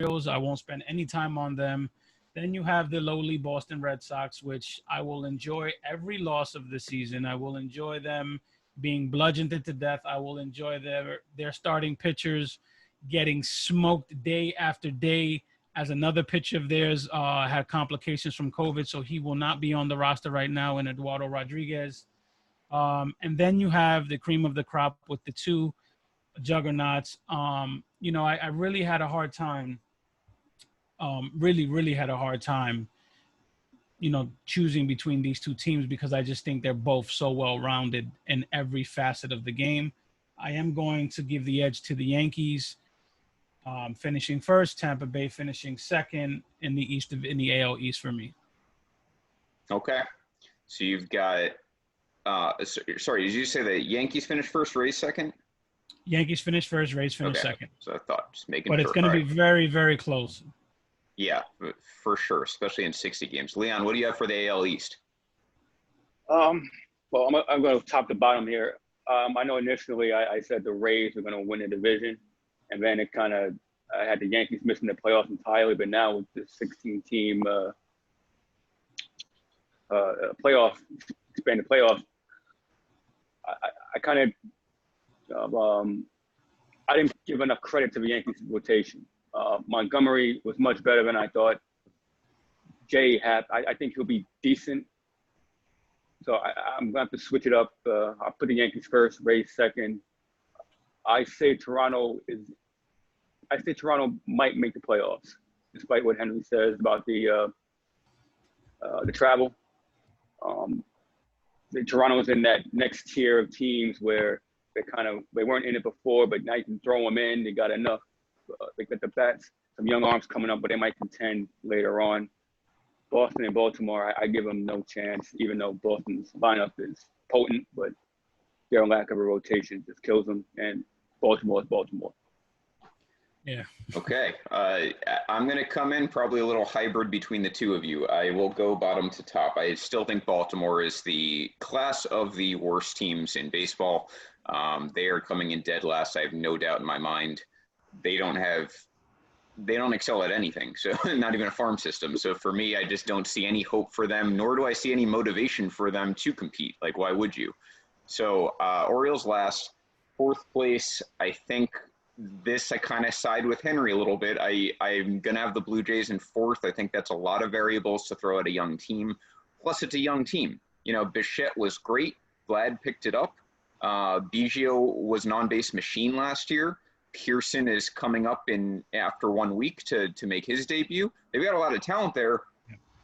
Orioles. I won't spend any time on them. Then you have the lowly Boston Red Sox, which I will enjoy every loss of the season. I will enjoy them being bludgeoned to death. I will enjoy their starting pitchers getting smoked day after day, as another pitcher of theirs had complications from COVID, so he will not be on the roster right now, in Eduardo Rodriguez. And then you have the cream of the crop with the two juggernauts. I really had a hard time, really had a hard time, choosing between these two teams, because I just think they're both so well-rounded in every facet of the game. I am going to give the edge to the Yankees, finishing first, Tampa Bay finishing second in the AL East for me. Okay. So you've got sorry, did you say the Yankees finished first, Rays second? Yankees finished first, Rays finished second. So I thought, just making But sure. It's going to be very, very close. Yeah, for sure, especially in 60 games. Leon, what do you have for the AL East? Well, I'm going to top to bottom here. I know initially I said the Rays were going to win the division, and then it kind of I had the Yankees missing the playoffs entirely. But now with the 16-team expanded playoffs, I kind of I didn't give enough credit to the Yankees rotation. Montgomery was much better than I thought. Jay I think he'll be decent. So I'm going to have to switch it up. I'll put the Yankees first, Rays second. I say Toronto might make the playoffs, despite what Henry says about the travel. Toronto's in that next tier of teams where they weren't in it before, but now you can throw them in. They got enough. They got the bats, some young arms coming up, but they might contend later on. Boston and Baltimore, I give them no chance, even though Boston's lineup is potent, but their lack of a rotation just kills them. And Baltimore is Baltimore. Yeah. Okay. I'm going to come in probably a little hybrid between the two of you. I will go bottom to top. I still think Baltimore is the class of the worst teams in baseball. They are coming in dead last. I have no doubt in my mind. They don't excel at anything. So not even a farm system. So for me, I just don't see any hope for them, nor do I see any motivation for them to compete. Like, why would you? So Orioles last, fourth place. I think I kind of side with Henry a little bit. I'm going to have the Blue Jays in fourth. I think that's a lot of variables to throw at a young team. Plus, it's a young team. Bichette was great. Vlad picked it up. Biggio was an on-base machine last year. Pearson is coming up after 1 week to make his debut. They've got a lot of talent there,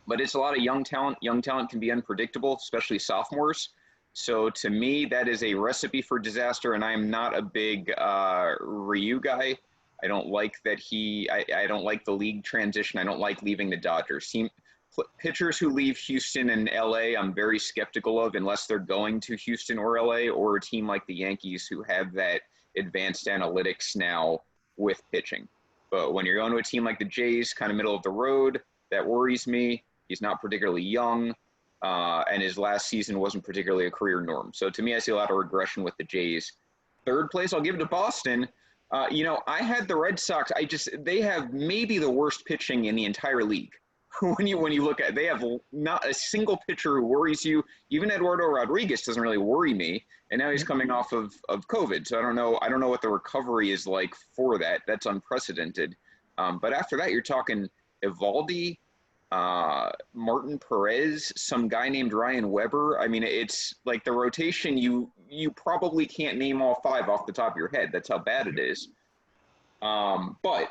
but it's a lot of young talent. Young talent can be unpredictable, especially sophomores. So to me, that is a recipe for disaster, and I am not a big Ryu guy. I don't like that I don't like the league transition. I don't like leaving the Dodgers. Pitchers who leave Houston and LA, I'm very skeptical of, unless they're going to Houston or LA, or a team like the Yankees who have that advanced analytics now with pitching. But when you're going to a team like the Jays, kind of middle of the road, that worries me. He's not particularly young, and his last season wasn't particularly a career norm. So to me, I see a lot of regression with the Jays. Third place, I'll give it to Boston. I had the Red Sox. They have maybe the worst pitching in the entire league. When you look at, they have not a single pitcher who worries you. Even Eduardo Rodriguez doesn't really worry me, and now he's coming off of COVID. So I don't know what the recovery is like for that. That's unprecedented. But after that, you're talking Evaldi, Martin Perez, some guy named Ryan Weber. I mean, it's like the rotation. You probably can't name all five off the top of your head. That's how bad it is. But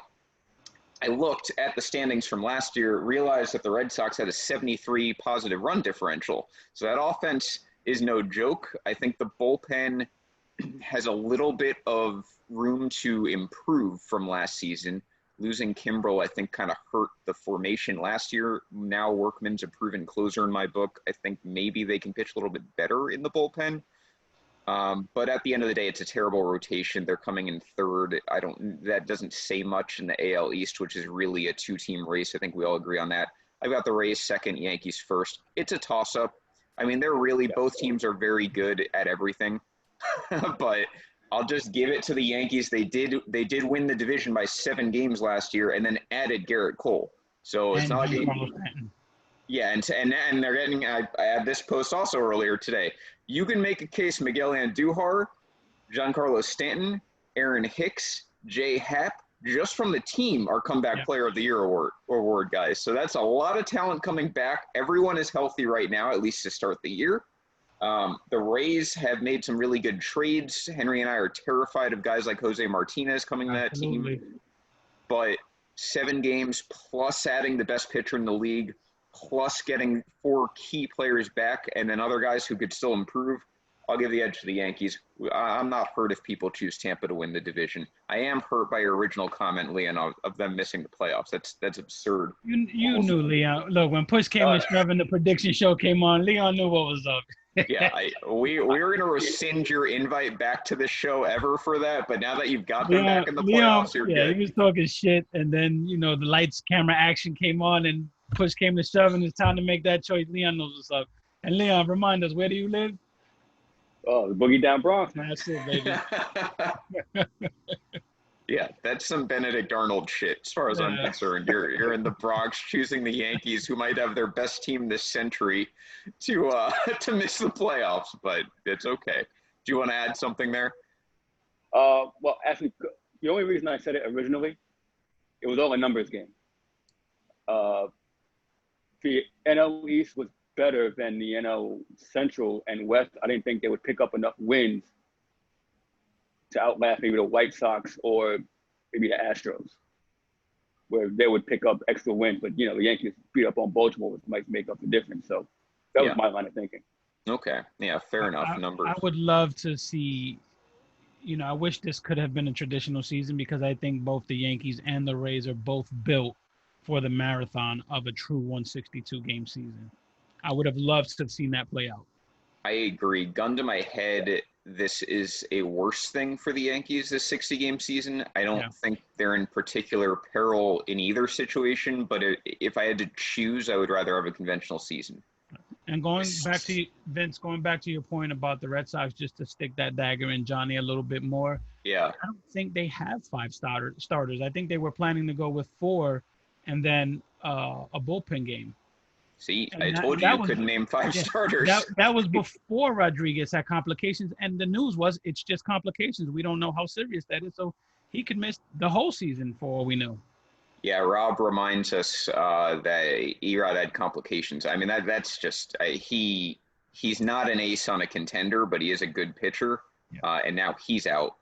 I looked at the standings from last year, realized that the Red Sox had a 73 positive run differential. So that offense is no joke. I think the bullpen has a little bit of room to improve from last season. Losing Kimbrel, I think, kind of hurt the formation last year. Now Workman's a proven closer in my book. I think maybe they can pitch a little bit better in the bullpen. But at the end of the day, it's a terrible rotation. They're coming in third. That doesn't say much in the AL East, which is really a two-team race. I think we all agree on that. I've got the Rays second, Yankees first. It's a toss-up. I mean, both teams are very good at everything. But I'll just give it to the Yankees. They did win the division by 7 games last year, and then added Garrett Cole. So it's And not like Giancarlo Stanton. yeah, and they're getting. I had this post also earlier today. You can make a case Miguel Andujar, Giancarlo Stanton, Aaron Hicks, Jay Happ, just from the team are comeback player of the year award guys. So that's a lot of talent coming back. Everyone is healthy right now, at least to start the year. The Rays have made some really good trades. Henry and I are terrified of guys like Jose Martinez coming to that team. But 7 games plus adding the best pitcher in the league, plus getting 4 key players back, and then other guys who could still improve, I'll give the edge to the Yankees. I'm not hurt if people choose Tampa to win the division. I am hurt by your original comment, Leon, of them missing the playoffs. That's absurd. You knew, Leon. Look, when push came to shove and the prediction show came on, Leon knew what was up. Yeah, we were going to rescind your invite back to the show ever for that, but now that you've got them back in the playoffs, you're good. He was talking shit, and then, the lights, camera, action came on, and push came to shove, and it's time to make that choice. Leon knows what's up. And Leon, remind us, where do you live? Oh, the Boogie Down Bronx. That's it, baby. Yeah, that's some Benedict Arnold shit, as far as I'm concerned. You're in the Bronx choosing the Yankees, who might have their best team this century, to miss the playoffs, but it's okay. Do you want to add something there? Well, actually, the only reason I said it originally, it was all a numbers game. The NL East was better than the NL Central and West. I didn't think they would pick up enough wins to outlast maybe the White Sox or maybe the Astros, where they would pick up extra wins. But, the Yankees beat up on Baltimore, which might make up the difference. So that was my line of thinking. Okay. Yeah, fair enough. Numbers. I would love to see, I wish this could have been a traditional season, because I think both the Yankees and the Rays are both built for the marathon of a true 162-game season. I would have loved to have seen that play out. I agree. Gun to my head, this is a worse thing for the Yankees this 60-game season. I don't think they're in particular peril in either situation, but if I had to choose, I would rather have a conventional season. And going back to your point about the Red Sox, just to stick that dagger in Johnny a little bit more. Yeah. I don't think they have 5 starters. I think they were planning to go with 4 and then a bullpen game. See, I told you couldn't name 5 starters. That was before Rodriguez had complications, and the news was it's just complications. We don't know how serious that is, so he could miss the whole season for all we know. Yeah, Rob reminds us that Erod had complications. I mean, that's just he's not an ace on a contender, but he is a good pitcher, and now he's out.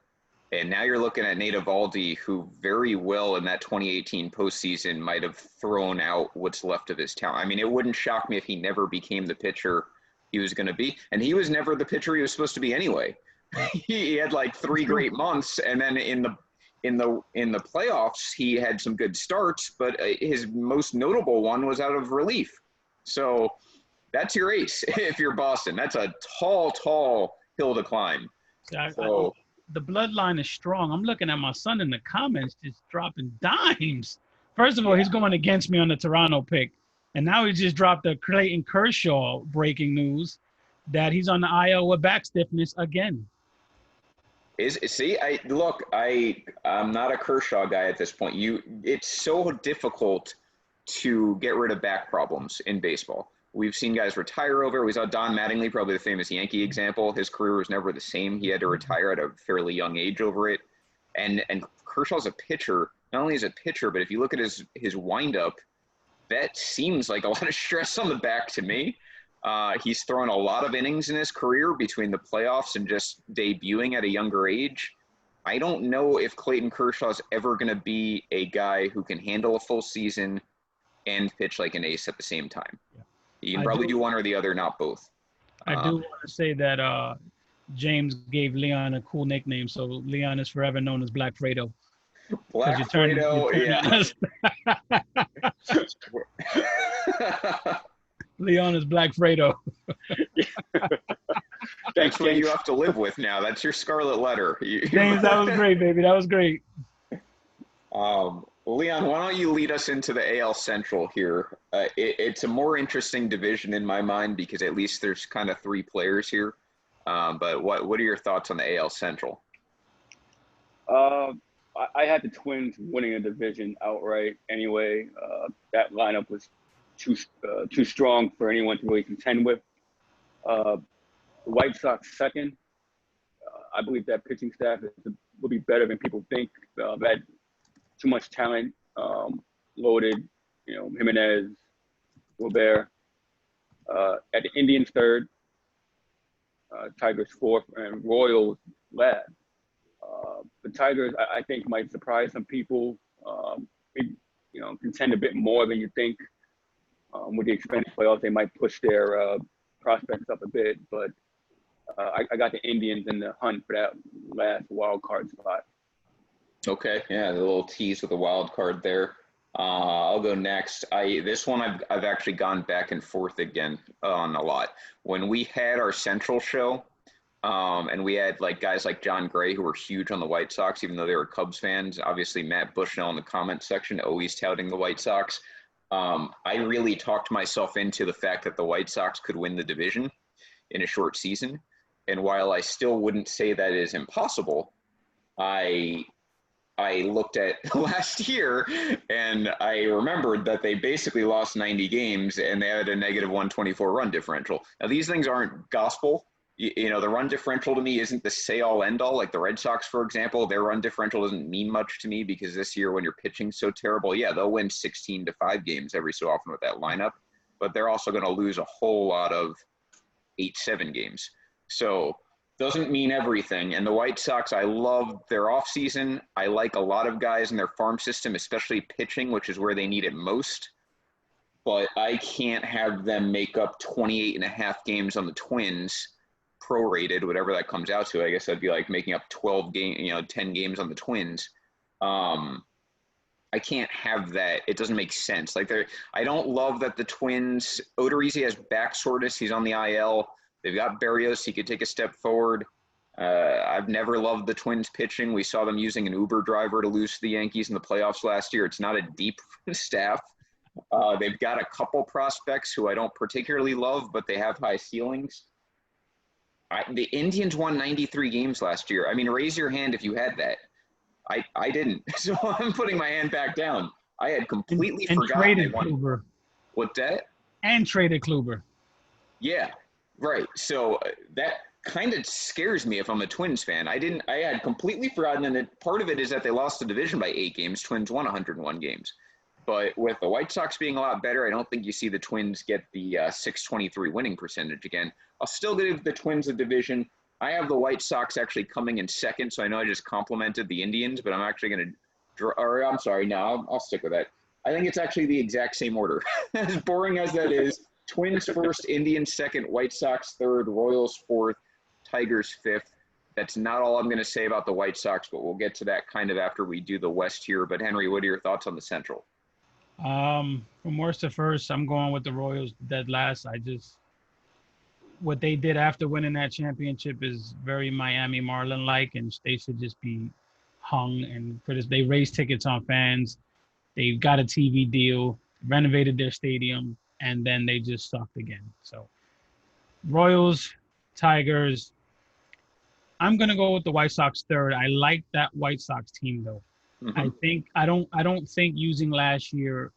And now you're looking at Nate Eovaldi, who very well in that 2018 postseason might have thrown out what's left of his talent. I mean, it wouldn't shock me if he never became the pitcher he was going to be. And he was never the pitcher he was supposed to be anyway. He had like 3 great months, and then in the playoffs he had some good starts, but his most notable one was out of relief. So that's your ace if you're Boston. That's a tall hill to climb. The bloodline is strong. I'm looking at my son in the comments just dropping dimes. First of all, he's going against me on the Toronto pick. And now he just dropped the Clayton Kershaw breaking news that he's on the IL with back stiffness again. I'm not a Kershaw guy at this point. It's so difficult to get rid of back problems in baseball. We've seen guys retire over. We saw Don Mattingly, probably the famous Yankee example. His career was never the same. He had to retire at a fairly young age over it. And Kershaw's a pitcher. Not only is a pitcher, but if you look at his windup, that seems like a lot of stress on the back to me. He's thrown a lot of innings in his career between the playoffs and just debuting at a younger age. I don't know if Clayton Kershaw's ever going to be a guy who can handle a full season and pitch like an ace at the same time. Yeah. You can probably do one or the other, not both. I do want to say that James gave Leon a cool nickname, so Leon is forever known as Black Fredo. Black Fredo, yeah. Leon is Black Fredo. That's what you have to live with now. That's your scarlet letter. James, that was great, baby. That was great. Leon, why don't you lead us into the AL Central here? It's a more interesting division in my mind because at least there's kind of 3 players here. But what are your thoughts on the AL Central? I had the Twins winning a division outright anyway. That lineup was too strong for anyone to really contend with. The White Sox second. I believe that pitching staff will be better than people think. They had too much talent, loaded, Jimenez, Robert. At the Indians third, Tigers fourth, and Royals last. The Tigers, I think, might surprise some people. Contend a bit more than you think. With the expanded playoffs, they might push their prospects up a bit, but I got the Indians in the hunt for that last wild card spot. Okay, yeah, the little tease with the wild card there. I'll go next. This one I've actually gone back and forth again on a lot. When we had our Central show, and we had guys like John Gray who were huge on the White Sox, even though they were Cubs fans. Obviously, Matt Bushnell in the comment section always touting the White Sox. I really talked myself into the fact that the White Sox could win the division in a short season. And while I still wouldn't say that is impossible, I looked at last year and I remembered that they basically lost 90 games and they had a negative 124 run differential. Now, these things aren't gospel. The run differential to me isn't the say-all, end-all. Like the Red Sox, for example, their run differential doesn't mean much to me because this year when you're pitching so terrible, yeah, they'll win 16-5 games every so often with that lineup, but they're also going to lose a whole lot of 8-7 games. So doesn't mean everything. And the White Sox, I love their offseason. I like a lot of guys in their farm system, especially pitching, which is where they need it most. But I can't have them make up 28.5 games on the Twins, prorated, whatever that comes out to. I guess that'd be like making up 10 games on the Twins. I can't have that. It doesn't make sense. I don't love that the Twins, Odorizzi has back soreness. He's on the IL. They've got Berrios. He could take a step forward. I've never loved the Twins pitching. We saw them using an Uber driver to lose to the Yankees in the playoffs last year. It's not a deep staff. They've got a couple prospects who I don't particularly love, but they have high ceilings. The Indians won 93 games last year. I mean, raise your hand if you had that. I didn't. So I'm putting my hand back down. I had completely forgotten. Traded Kluber. What's that? And traded Kluber. Yeah, right. So that kind of scares me if I'm a Twins fan. I had completely forgotten, and part of it is that they lost the division by 8 games. Twins won 101 games. But with the White Sox being a lot better, I don't think you see the Twins get the .623 winning percentage again. I'll still give the Twins a division. I have the White Sox actually coming in second, so I know I just complimented the Indians, but I'm actually going to I'll stick with that. I think it's actually the exact same order. As boring as that is, Twins first, Indians second, White Sox third, Royals fourth, Tigers fifth. That's not all I'm going to say about the White Sox, but we'll get to that kind of after we do the West here. But Henry, what are your thoughts on the Central? From worst to first, I'm going with the Royals dead last. What they did after winning that championship is very Miami Marlin-like, and they should just be hung. And for this, they raised tickets on fans. They got a TV deal, renovated their stadium, and then they just sucked again. So Royals, Tigers. I'm gonna go with the White Sox third. I like that White Sox team though. Mm-hmm. I don't think using last year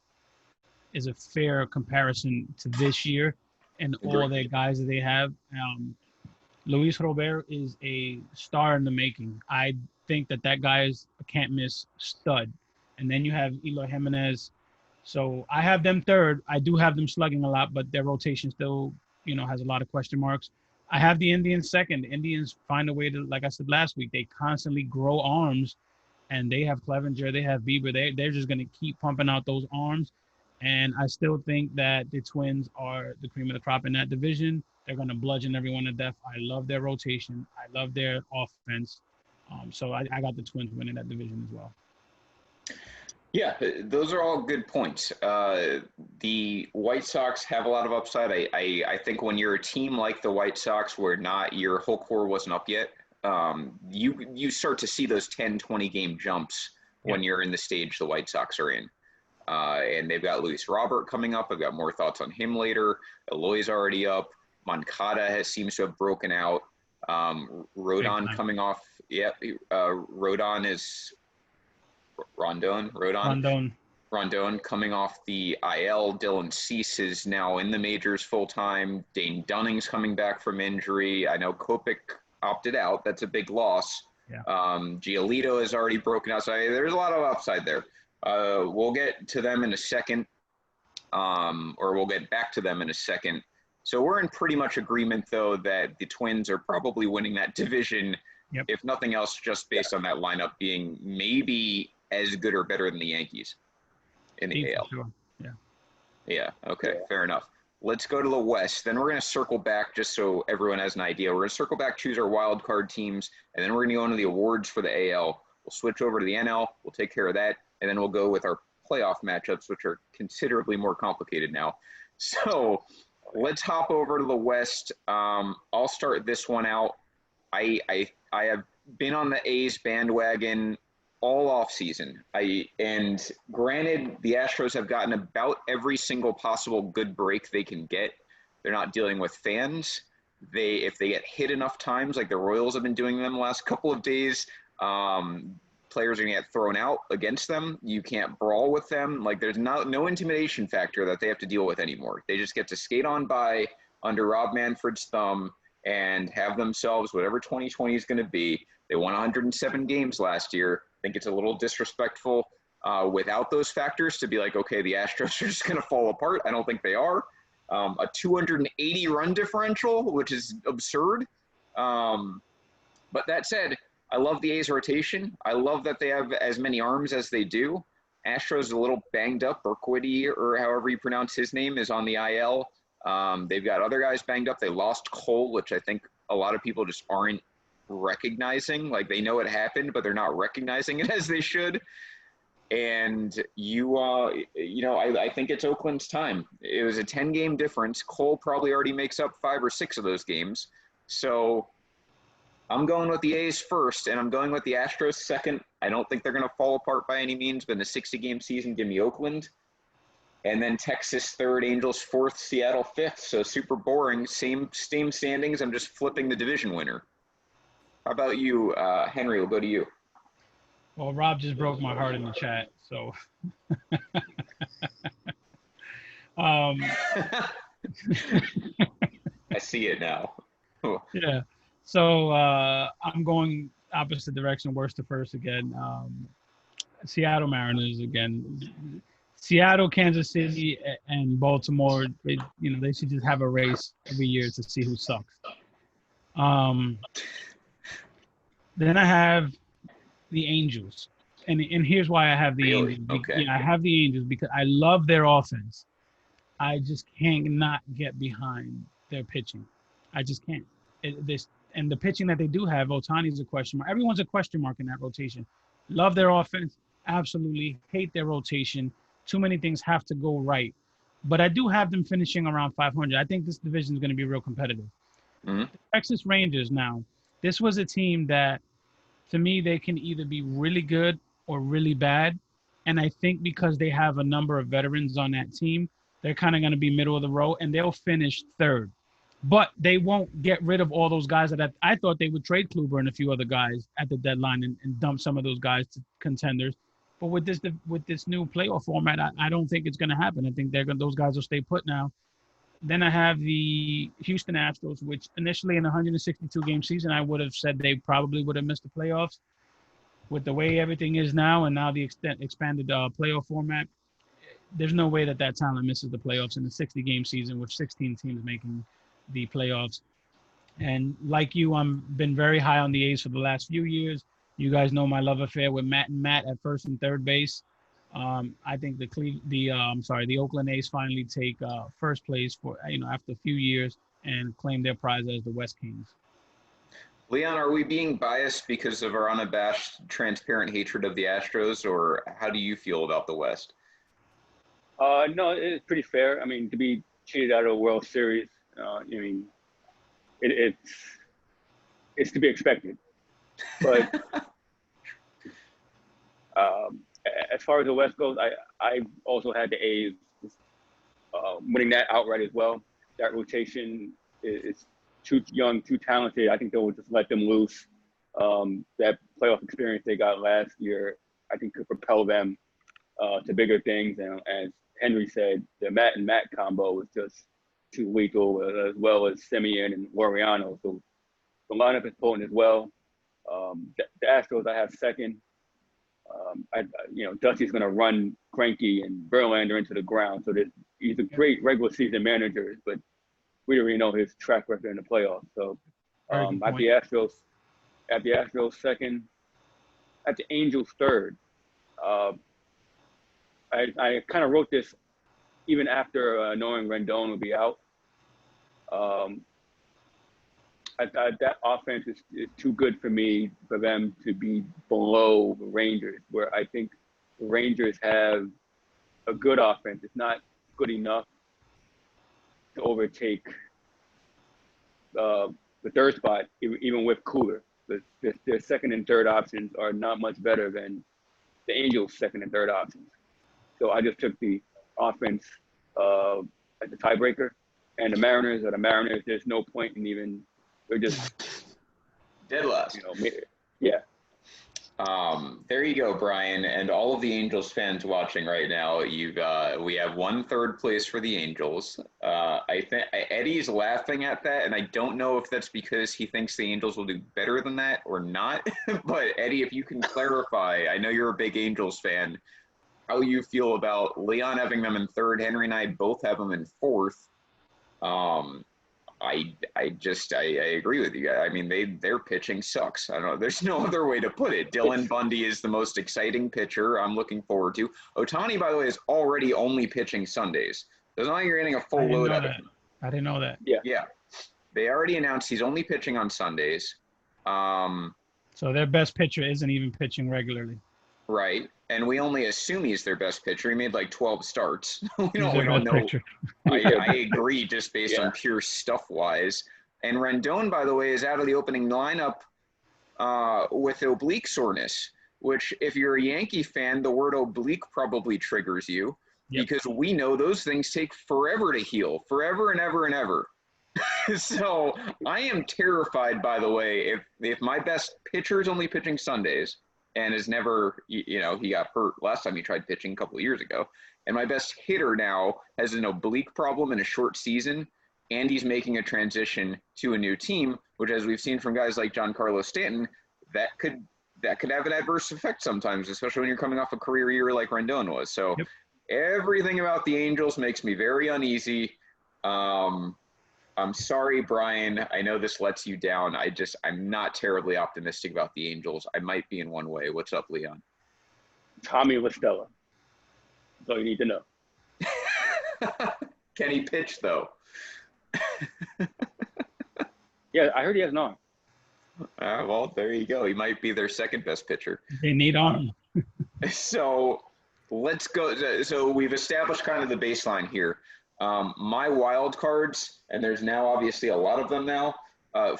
is a fair comparison to this year and all their guys that they have. Luis Robert is a star in the making. I think that guy is a can't miss stud. And then you have Eloy Jimenez. So I have them third. I do have them slugging a lot, but their rotation still, has a lot of question marks. I have the Indians second. The Indians find a way to, like I said last week, they constantly grow arms, and they have Clevenger, they have Bieber. They're just going to keep pumping out those arms. And I still think that the Twins are the cream of the crop in that division. They're going to bludgeon everyone to death. I love their rotation. I love their offense. So I got the Twins winning that division as well. Yeah, those are all good points. The White Sox have a lot of upside. I think when you're a team like the White Sox where your whole core wasn't up yet, you start to see those 10, 20 game jumps when you're in the stage the White Sox are in. And they've got Luis Robert coming up. I've got more thoughts on him later. Eloy's already up. Moncada seems to have broken out. Rodon coming off Yep. Rodon is Rondon coming off the IL. Dylan Cease is now in the majors full time. Dane Dunning's coming back from injury. I know Kopech opted out. That's a big loss. Yeah. Giolito has already broken out. So there's a lot of upside there. We'll get to them in a second, or we'll get back to them in a second. So we're in pretty much agreement, though, that the Twins are probably winning that division, if nothing else, just based on that lineup being maybe as good or better than the Yankees in the AL. Sure. Yeah. Yeah. Okay. Fair enough. Let's go to the West. Then we're going to circle back just so everyone has an idea. We're going to circle back, choose our wild card teams, and then we're going to go into the awards for the AL. We'll switch over to the NL. We'll take care of that, and then we'll go with our playoff matchups, which are considerably more complicated now. So let's hop over to the West. I'll start this one out. I have been on the A's bandwagon all off season. And granted, the Astros have gotten about every single possible good break they can get. They're not dealing with fans. If they get hit enough times, like the Royals have been doing them the last couple of days, players are going to get thrown out against them. You can't brawl with them. Like there's no intimidation factor that they have to deal with anymore. They just get to skate on by under Rob Manfred's thumb and have themselves whatever 2020 is going to be. They won 107 games last year. I think it's a little disrespectful without those factors to be like, okay, the Astros are just going to fall apart. I don't think they are. A 280 run differential, which is absurd. But that said, I love the A's rotation. I love that they have as many arms as they do. Astros a little banged up. Burkwood, or however you pronounce his name, is on the IL. They've got other guys banged up. They lost Cole, which I think a lot of people just aren't recognizing. Like they know it happened, but they're not recognizing it as they should. And I think it's Oakland's time. It was a 10-game difference. Cole probably already makes up 5 or 6 of those games. So I'm going with the A's first, and I'm going with the Astros second. I don't think they're going to fall apart by any means, but in a 60-game season, give me Oakland. And then Texas third, Angels fourth, Seattle fifth. So super boring. Same standings. I'm just flipping the division winner. How about you, Henry? We'll go to you. Well, Rob just broke my heart in the chat, so. I see it now. Yeah. So I'm going opposite direction, worst to first again. Seattle Mariners again. Seattle, Kansas City, and Baltimore. They should just have a race every year to see who sucks. Then I have the Angels, and here's why I have the Angels. Okay. Yeah, I have the Angels because I love their offense. I just can't not get behind their pitching. I just can't. And the pitching that they do have, Ohtani's a question mark. Everyone's a question mark in that rotation. Love their offense. Absolutely hate their rotation. Too many things have to go right. But I do have them finishing around 500. I think this division is going to be real competitive. Mm-hmm. The Texas Rangers now. This was a team that, to me, they can either be really good or really bad. And I think because they have a number of veterans on that team, they're kind of going to be middle of the road, and they'll finish third. But they won't get rid of all those guys that I thought they would trade Kluber and a few other guys at the deadline and dump some of those guys to contenders. But with this new playoff format, I don't think it's going to happen. I think those guys will stay put now. Then I have the Houston Astros, which initially in a 162-game season, I would have said they probably would have missed the playoffs. With the way everything is now and now the expanded playoff format, there's no way that talent misses the playoffs in a 60-game season with 16 teams making the playoffs. And like you, I've been very high on the A's for the last few years. You guys know my love affair with Matt at first and third base. I think the Oakland A's finally take first place for after a few years and claim their prize as the West Kings. Leon, are we being biased because of our unabashed, transparent hatred of the Astros, or how do you feel about the West? No, it's pretty fair. I mean, to be cheated out of a World Series, it's to be expected. But as far as the West goes, I also had the A's winning that outright as well. That rotation is too young, too talented. I think they will just let them loose that playoff experience they got last year, I think could propel them to bigger things. And as Henry said, the Matt and Matt combo was just too lethal, as well as Simeon and Laureano. So the lineup is potent as well. The Astros I have second. Dusty's going to run Greinke and Verlander into the ground. So he's a great regular season manager, but we already know his track record in the playoffs. So at the Astros second, at the Angels third. I kind of wrote this even after knowing Rendon would be out. That offense is too good for me for them to be below the Rangers, where I think the Rangers have a good offense. It's not good enough to overtake the third spot, even with Cooler. Their second and third options are not much better than the Angels' second and third options. So I just took the offense as the tiebreaker. And the Mariners, there's no point in even – they're just dead last. Yeah. There you go, Brian, and all of the Angels fans watching right now. We have 1/3 place for the Angels. I think Eddie's laughing at that, and I don't know if that's because he thinks the Angels will do better than that or not. But Eddie, if you can clarify, I know you're a big Angels fan, how you feel about Leon having them in third. Henry and I both have them in fourth. I agree with you. I mean, their pitching sucks. I don't know. There's no other way to put it. Dylan Bundy is the most exciting pitcher I'm looking forward to. Ohtani, by the way, is already only pitching Sundays. So it's not like you're getting a full load out of him. I didn't know that. Yeah. They already announced he's only pitching on Sundays. So their best pitcher isn't even pitching regularly. Right. And we only assume he's their best pitcher. He made like 12 starts. we don't know. Pitcher. I agree just based on pure stuff-wise. And Rendon, by the way, is out of the opening lineup with oblique soreness, which if you're a Yankee fan, the word oblique probably triggers you because we know those things take forever to heal, forever and ever and ever. So I am terrified, by the way, if my best pitcher is only pitching Sundays and is never, he got hurt last time he tried pitching a couple of years ago. And my best hitter now has an oblique problem in a short season, and he's making a transition to a new team, which, as we've seen from guys like Giancarlo Stanton, that could have an adverse effect sometimes, especially when you're coming off a career year like Rendon was. So everything about the Angels makes me very uneasy. I'm sorry, Brian. I know this lets you down. I'm not terribly optimistic about the Angels. I might be in one way. What's up, Leon? Tommy La Stella. That's all you need to know. Can he pitch, though? Yeah, I heard he has an arm. Well, there you go. He might be their second best pitcher. They need arm. So let's go. So we've established kind of the baseline here. My wild cards, and there's now obviously a lot of them now.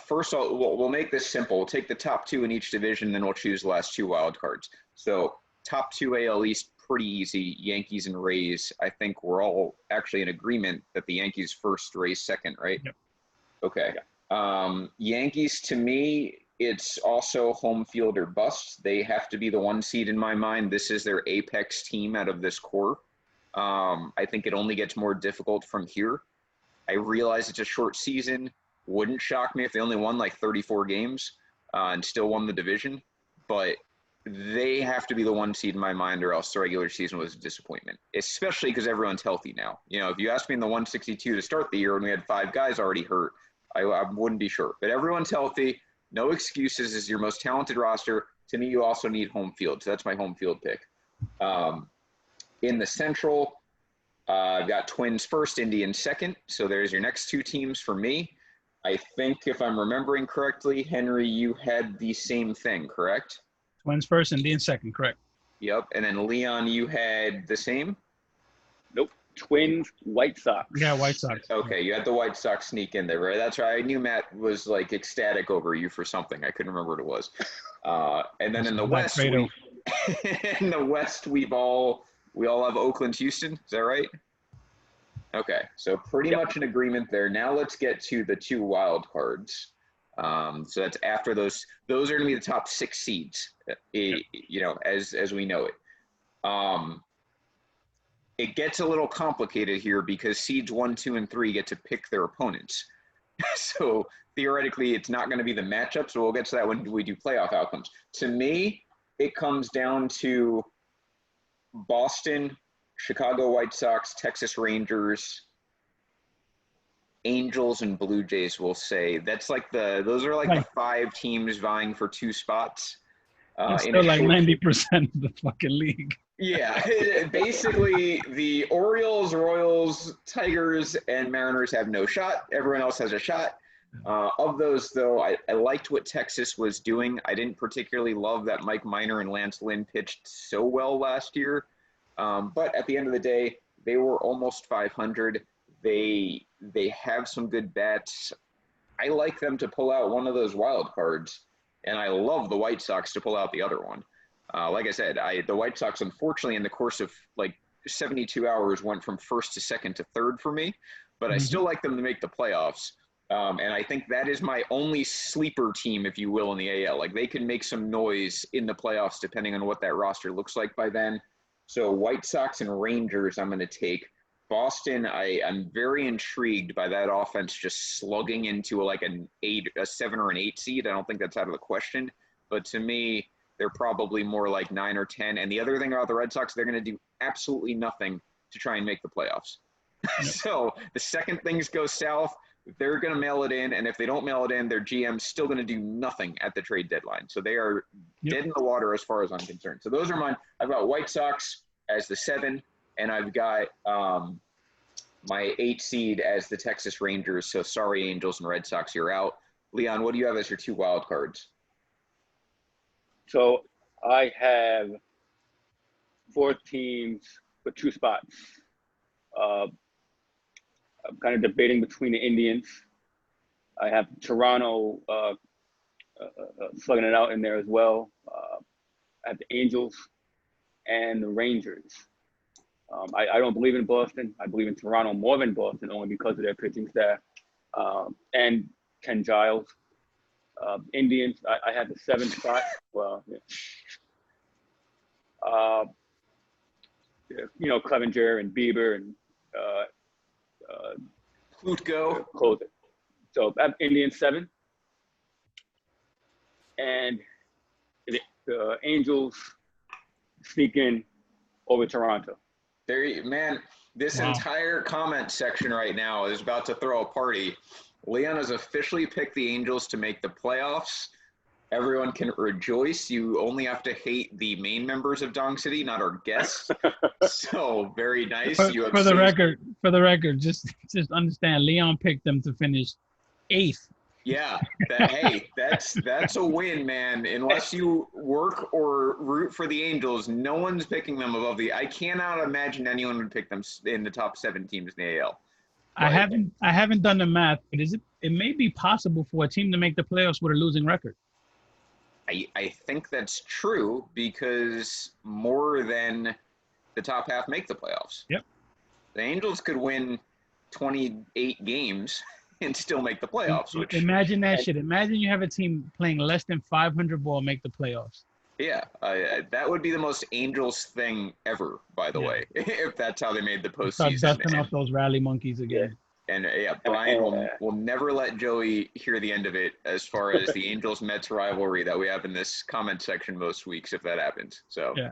First, we'll make this simple. We'll take the top two in each division, then we'll choose the last two wild cards. So top two AL East, pretty easy. Yankees and Rays. I think we're all actually in agreement that the Yankees first, Rays second, right? Yep. Okay. Yankees, to me, it's also home field or bust. They have to be the one seed in my mind. This is their apex team out of this core. I think it only gets more difficult from here. I realize it's a short season. Wouldn't shock me if they only won like 34 games and still won the division. But they have to be the one seed in my mind, or else the regular season was a disappointment, especially because everyone's healthy now. If you asked me in the 162 to start the year when we had 5 guys already hurt, I wouldn't be sure. But everyone's healthy. No excuses. This is your most talented roster. To me, you also need home field. So that's my home field pick. In the Central, I've got Twins first, Indians second. So there's your next two teams for me. I think if I'm remembering correctly, Henry, you had the same thing, correct? Twins first, Indians second, correct. Yep. And then Leon, you had the same? Nope. Twins, White Sox. Yeah, White Sox. Okay, you had the White Sox sneak in there, right? That's right. I knew Matt was like ecstatic over you for something. I couldn't remember what it was. And then in the West, we all have Oakland, Houston. Is that right? Okay, so pretty much an agreement there. Now let's get to the two wild cards. So that's after those. Those are going to be the top 6 seeds, as we know it. It gets a little complicated here because seeds 1, 2, and 3 get to pick their opponents. So theoretically, it's not going to be the matchup. So we'll get to that when we do playoff outcomes. To me, it comes down to Boston, Chicago White Sox, Texas Rangers, Angels, and Blue Jays. We'll say those are like the 5 teams vying for 2 spots. It's still like 90% of the fucking league. Yeah, basically the Orioles, Royals, Tigers, and Mariners have no shot. Everyone else has a shot. Of those, though, I liked what Texas was doing. I didn't particularly love that Mike Minor and Lance Lynn pitched so well last year. But at the end of the day, they were almost 500. They have some good bats. I like them to pull out one of those wild cards, and I love the White Sox to pull out the other one. Like I said, the White Sox, unfortunately, in the course of like 72 hours, went from first to second to third for me. But I still like them to make the playoffs. And I think that is my only sleeper team, if you will, in the AL. Like, they can make some noise in the playoffs depending on what that roster looks like by then. So White Sox and Rangers, I'm going to take. Boston, I'm very intrigued by that offense just slugging into a 7 or an 8 seed. I don't think that's out of the question. But to me, they're probably more like 9 or 10. And the other thing about the Red Sox, they're going to do absolutely nothing to try and make the playoffs. Yep. So the second things go south, they're going to mail it in. And if they don't mail it in, their GM's still going to do nothing at the trade deadline. So they are dead in the water as far as I'm concerned. So those are mine. I've got White Sox as the 7, and I've got my 8 seed as the Texas Rangers. So sorry, Angels and Red Sox, you're out. Leon, what do you have as your 2 wild cards? So I have 4 teams for 2 spots. I'm kind of debating between the Indians. I have Toronto slugging it out in there as well. I have the Angels and the Rangers. I don't believe in Boston. I believe in Toronto more than Boston, only because of their pitching staff and Ken Giles. Indians, I had the 7th spot. Well, Clevenger and Bieber and Plutko. Close it. So I have Indians 7, and the Angels sneak in over Toronto. Man, this entire comment section right now is about to throw a party. Leon has officially picked the Angels to make the playoffs. Everyone can rejoice. You only have to hate the main members of Dong City, not our guests. So very nice. For the record, just understand. Leon picked them to finish 8th. Yeah, that's a win, man. Unless you work or root for the Angels, no one's picking them above I cannot imagine anyone would pick them in the top 7 teams in the AL. I haven't done the math, but it may be possible for a team to make the playoffs with a losing record. I think that's true because more than the top half make the playoffs. Yep. The Angels could win 28 games and still make the playoffs. Imagine that shit. Imagine you have a team playing less than 500 ball make the playoffs. Yeah, that would be the most Angels thing ever, by the way, if that's how they made the postseason. Start dusting off those rally monkeys again. And Brian will never let Joey hear the end of it as far as the Angels-Mets rivalry that we have in this comment section most weeks if that happens. So yeah.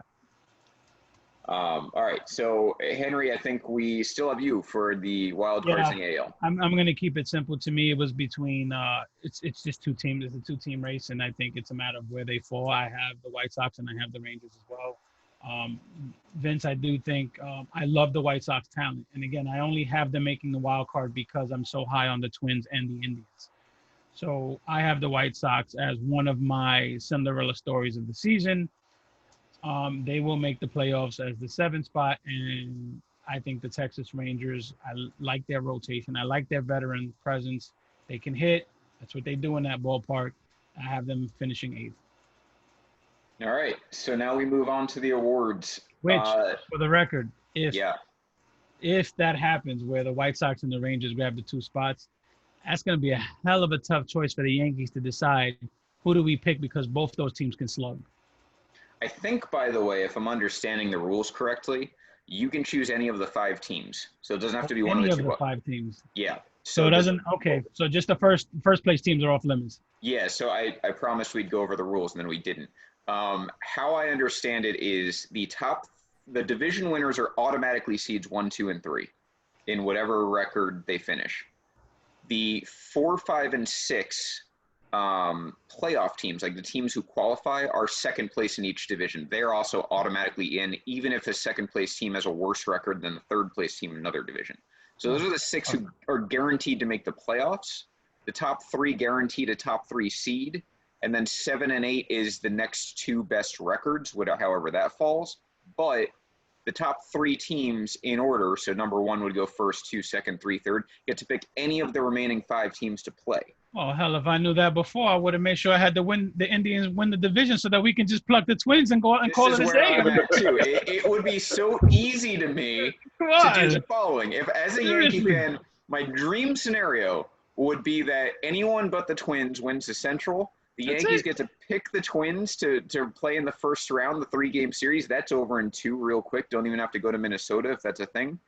All right. So Henry, I think we still have you for the wild cards in the AL. I'm going to keep it simple. To me, it was between it's just 2 teams. It's a 2-team race, and I think it's a matter of where they fall. I have the White Sox and I have the Rangers as well. Vince, I do think I love the White Sox talent, and again, I only have them making the wild card because I'm so high on the Twins and the Indians. So I have the White Sox as one of my Cinderella stories of the season. They will make the playoffs as the 7th spot, and I think the Texas Rangers, I like their rotation. I like their veteran presence. They can hit. That's what they do in that ballpark. I have them finishing 8th. All right, so now we move on to the awards. Which, for the record, if that happens where the White Sox and the Rangers grab the 2 spots, That's going to be a hell of a tough choice for the Yankees to decide who do we pick because both those teams can slug. I think, by the way, if I'm understanding the rules correctly, you can choose any of the 5 teams. So it doesn't have to be one of Any the of two. the 5 teams. Yeah. So it doesn't. Okay. So just the first place teams are off limits. Yeah. So I promised we'd go over the rules, and then we didn't. How I understand it is the division winners are automatically seeds 1, 2, and 3 in whatever record they finish. The 4, 5, and 6 playoff teams, like the teams who qualify, are second place in each division. They're also automatically in, even if a second place team has a worse record than the third place team in another division. So those are the 6 who are guaranteed to make the playoffs. The top 3 guaranteed a top 3 seed, and then 7 and 8 is the next 2 best records, however that falls. But the top 3 teams in order, so number 1 would go first, 2 second, 3 third, get to pick any of the remaining 5 teams to play. Oh hell! If I knew that before, I would have made sure I had the Indians win the division so that we can just pluck the Twins and go and call it a day. I'm at too. It would be so easy to me to do the following. If, as a Yankee fan, my dream scenario would be that anyone but the Twins wins the Central. The Yankees get to pick the Twins to play in the first round, the 3-game series. That's over in 2 real quick. Don't even have to go to Minnesota if that's a thing.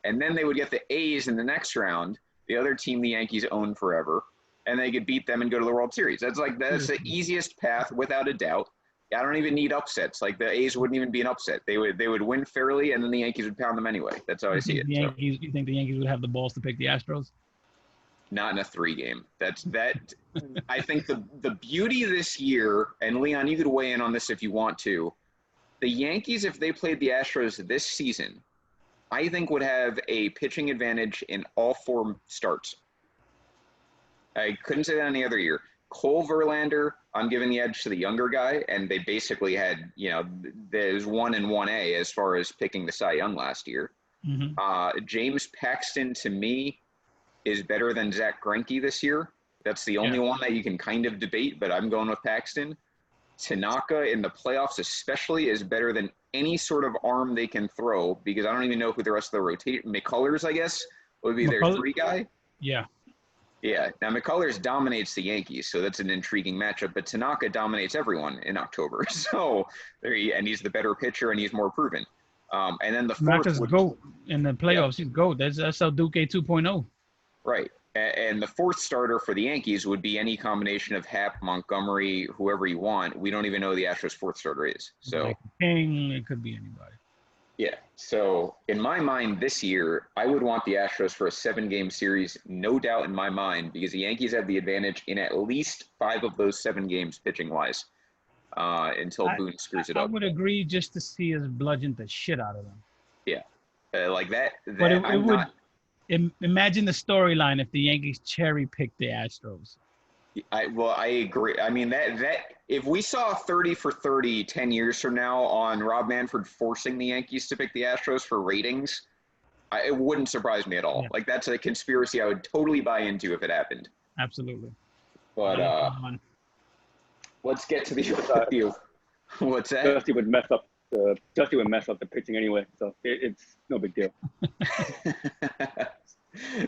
And then they would get the A's in the next round, the other team the Yankees own forever, and they could beat them and go to the World Series. That's the easiest path without a doubt. I don't even need upsets. Like the A's wouldn't even be an upset. They would win fairly, and then the Yankees would pound them anyway. That's how I see it. You think the Yankees would have the balls to pick the Astros? Not in a 3-game. I think the beauty this year, and Leon, you could weigh in on this if you want to. The Yankees, if they played the Astros this season, I think would have a pitching advantage in all 4 starts. I couldn't say that any other year. Cole Verlander, I'm giving the edge to the younger guy, and they basically had, there's 1 and 1A as far as picking the Cy Young last year. Mm-hmm. James Paxton, to me, is better than Zach Greinke this year. That's the only one that you can kind of debate, but I'm going with Paxton. Tanaka in the playoffs especially is better than any sort of arm they can throw, because I don't even know who the rest of the rotation – McCullers, I guess, would be their 3 guy. Yeah. Yeah. Now, McCullers dominates the Yankees, so that's an intriguing matchup, but Tanaka dominates everyone in October. So, and he's the better pitcher, and he's more proven. And then the fourth would GOAT in the playoffs. He's GOAT. That's El Duque 2.0. Right. And the 4th starter for the Yankees would be any combination of Happ, Montgomery, whoever you want. We don't even know who the Astros' 4th starter is. So like King, it could be anybody. Yeah. So in my mind this year, I would want the Astros for a 7-game series, no doubt in my mind, because the Yankees have the advantage in at least 5 of those 7 games pitching-wise until Boone screws it up. I would agree just to see us bludgeon the shit out of them. Yeah. Like that but it would – imagine the storyline if the Yankees cherry-picked the Astros. I agree. I mean, that if we saw 30 for 30 10 years from now on Rob Manfred forcing the Yankees to pick the Astros for ratings, it wouldn't surprise me at all. Yeah. Like, that's a conspiracy I would totally buy into if it happened. Absolutely. But let's get to the What's that? Dusty would mess up the pitching anyway, so it's no big deal.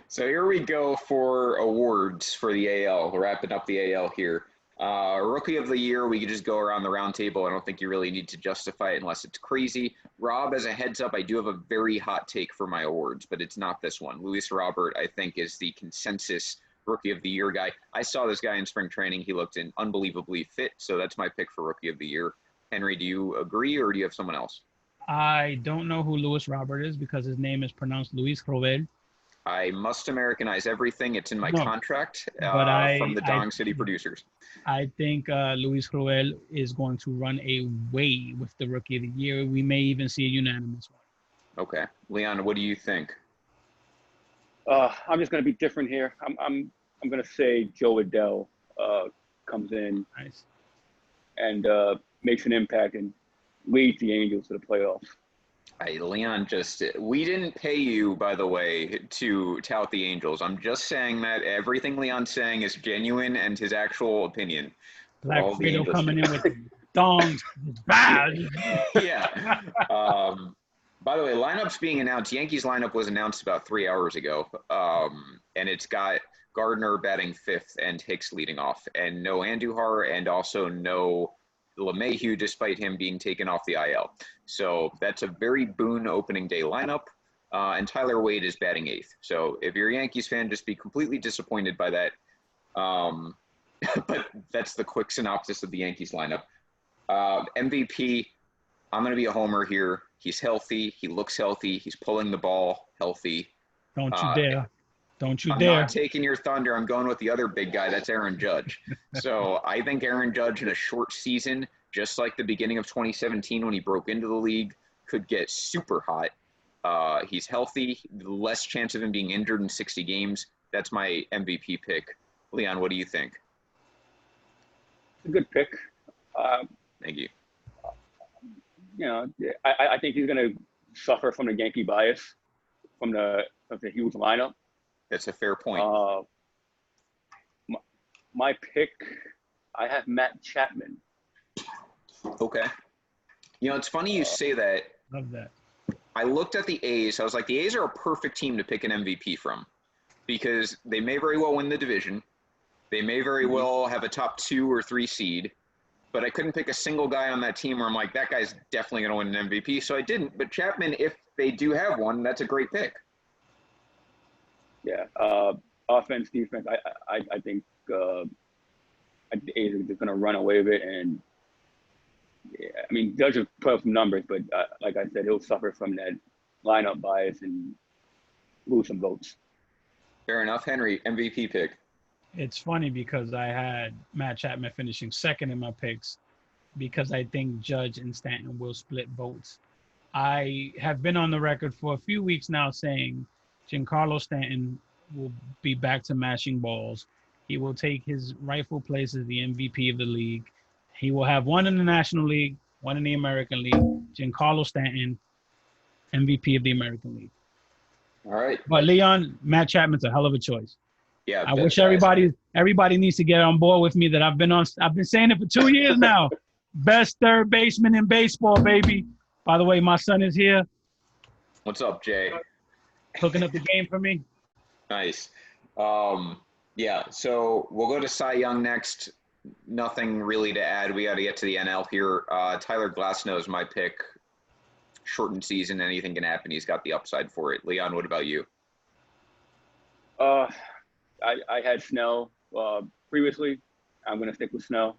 So here we go for awards for the AL. We're wrapping up the AL here. Rookie of the Year, we could just go around the round table. I don't think you really need to justify it unless it's crazy. Rob, as a heads up, I do have a very hot take for my awards, but it's not this one. Luis Robert, I think, is the consensus Rookie of the Year guy. I saw this guy in spring training. He looked unbelievably fit, so that's my pick for Rookie of the Year. Henry, do you agree, or do you have someone else? I don't know who Luis Robert is because his name is pronounced Luis Robert. I must Americanize everything. It's in my contract from the Dong City producers. I think Luis Robert is going to run away with the Rookie of the Year. We may even see a unanimous one. Okay. Leon, what do you think? I'm just going to be different here. I'm going to say Joe Adell comes in and makes an impact and leads the Angels to the playoffs. Leon, we didn't pay you, by the way, to tout the Angels. I'm just saying that everything Leon's saying is genuine and his actual opinion. Black Fredo coming in with dongs. Bad. Yeah. By the way, lineups being announced. Yankees lineup was announced about 3 hours ago. And it's got Gardner batting 5th and Hicks leading off, and no Andujar, and also no LeMahieu, despite him being taken off the IL. So that's a very boon opening day lineup. And Tyler Wade is batting 8th. So if you're a Yankees fan, just be completely disappointed by that. But that's the quick synopsis of the Yankees lineup. MVP, I'm going to be a homer here. He's healthy. He looks healthy. He's pulling the ball healthy. Don't you dare. Don't you I'm dare. not taking your thunder. I'm going with the other big guy. That's Aaron Judge. So I think Aaron Judge in a short season, just like the beginning of 2017 when he broke into the league, could get super hot. He's healthy. Less chance of him being injured in 60 games. That's my MVP pick. Leon, what do you think? It's a good pick. Thank you. You know, I think he's going to suffer from the Yankee bias from the huge lineup. That's a fair point. My pick, I have Matt Chapman. Okay. You know, it's funny you say that. Love that. I looked at the A's. I was like, the A's are a perfect team to pick an MVP from because they may very well win the division. They may very well have a top 2 or 3 seed. But I couldn't pick a single guy on that team where I'm like, that guy's definitely going to win an MVP. So I didn't. But Chapman, if they do have one, that's a great pick. Yeah. Offense, defense, I think the A's are going to run away with it. And, yeah, I mean, Judge will put up some numbers, but like I said, he'll suffer from that lineup bias and lose some votes. Fair enough. Henry, MVP pick. It's funny because I had Matt Chapman finishing 2nd in my picks because I think Judge and Stanton will split votes. I have been on the record for a few weeks now saying Giancarlo Stanton will be back to mashing balls. He will take his rightful place as the MVP of the league. He will have one in the National League, one in the American League. Giancarlo Stanton, MVP of the American League. All right. But Leon, Matt Chapman's a hell of a choice. Yeah, I wish everybody needs to get on board with me that I've been saying it for 2 years now. Best third baseman in baseball, baby. By the way, my son is here. What's up, Jay? Hooking up the game for me. Nice. Yeah, so we'll go to Cy Young next. Nothing really to add. We got to get to the NL here. Tyler Glasnow is my pick. Shortened season, anything can happen. He's got the upside for it. Leon, what about you? I had Snell previously. I'm going to stick with Snell.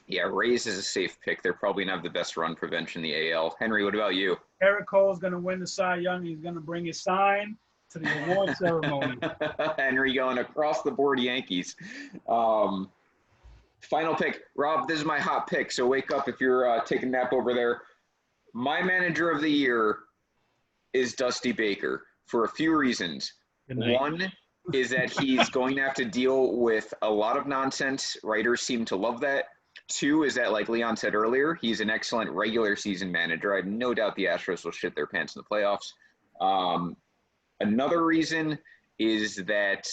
Yeah, Rays is a safe pick. They're probably going to have the best run prevention in the AL. Henry, what about you? Eric Cole's going to win the Cy Young. He's going to bring his sign to the award ceremony. Henry going across the board Yankees. Final pick. Rob, this is my hot pick, so wake up if you're taking a nap over there. My manager of the year is Dusty Baker for a few reasons. One is that he's going to have to deal with a lot of nonsense. Writers seem to love that. 2 is that, like Leon said earlier, he's an excellent regular season manager. I have no doubt the Astros will shit their pants in the playoffs. Another reason is that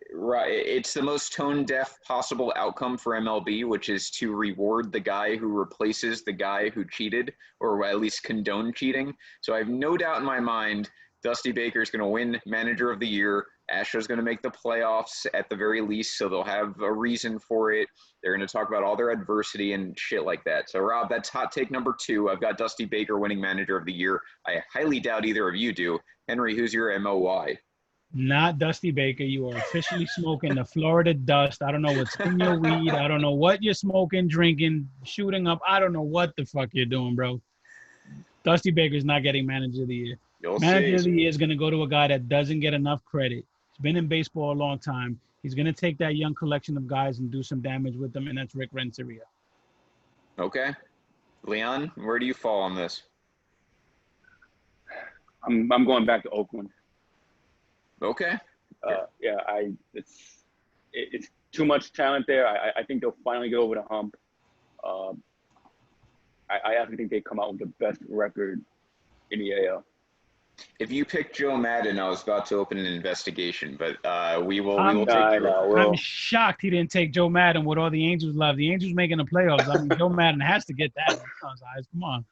it's the most tone-deaf possible outcome for MLB, which is to reward the guy who replaces the guy who cheated, or at least condoned cheating. So I have no doubt in my mind Dusty Baker is going to win Manager of the Year. Astros going to make the playoffs at the very least, so they'll have a reason for it. They're going to talk about all their adversity and shit like that. So, Rob, that's hot take number 2. I've got Dusty Baker winning Manager of the Year. I highly doubt either of you do. Henry, who's your MOY? Not Dusty Baker. You are officially smoking the Florida dust. I don't know what's in your weed. I don't know what you're smoking, drinking, shooting up. I don't know what the fuck you're doing, bro. Dusty Baker's not getting Manager of the Year. Manager of the Year is going to go to a guy that doesn't get enough credit. He's been in baseball a long time. He's going to take that young collection of guys and do some damage with them, and that's Rick Renteria. Okay. Leon, where do you fall on this? I'm going back to Oakland. Okay. Yeah, it's too much talent there. I think they'll finally get over the hump. I actually think they come out with the best record in the AL. If you picked Joe Madden, I was about to open an investigation, but we will take I'm shocked he didn't take Joe Madden with all the Angels love. The Angels making the playoffs. I mean, Joe Madden has to get that. Come on.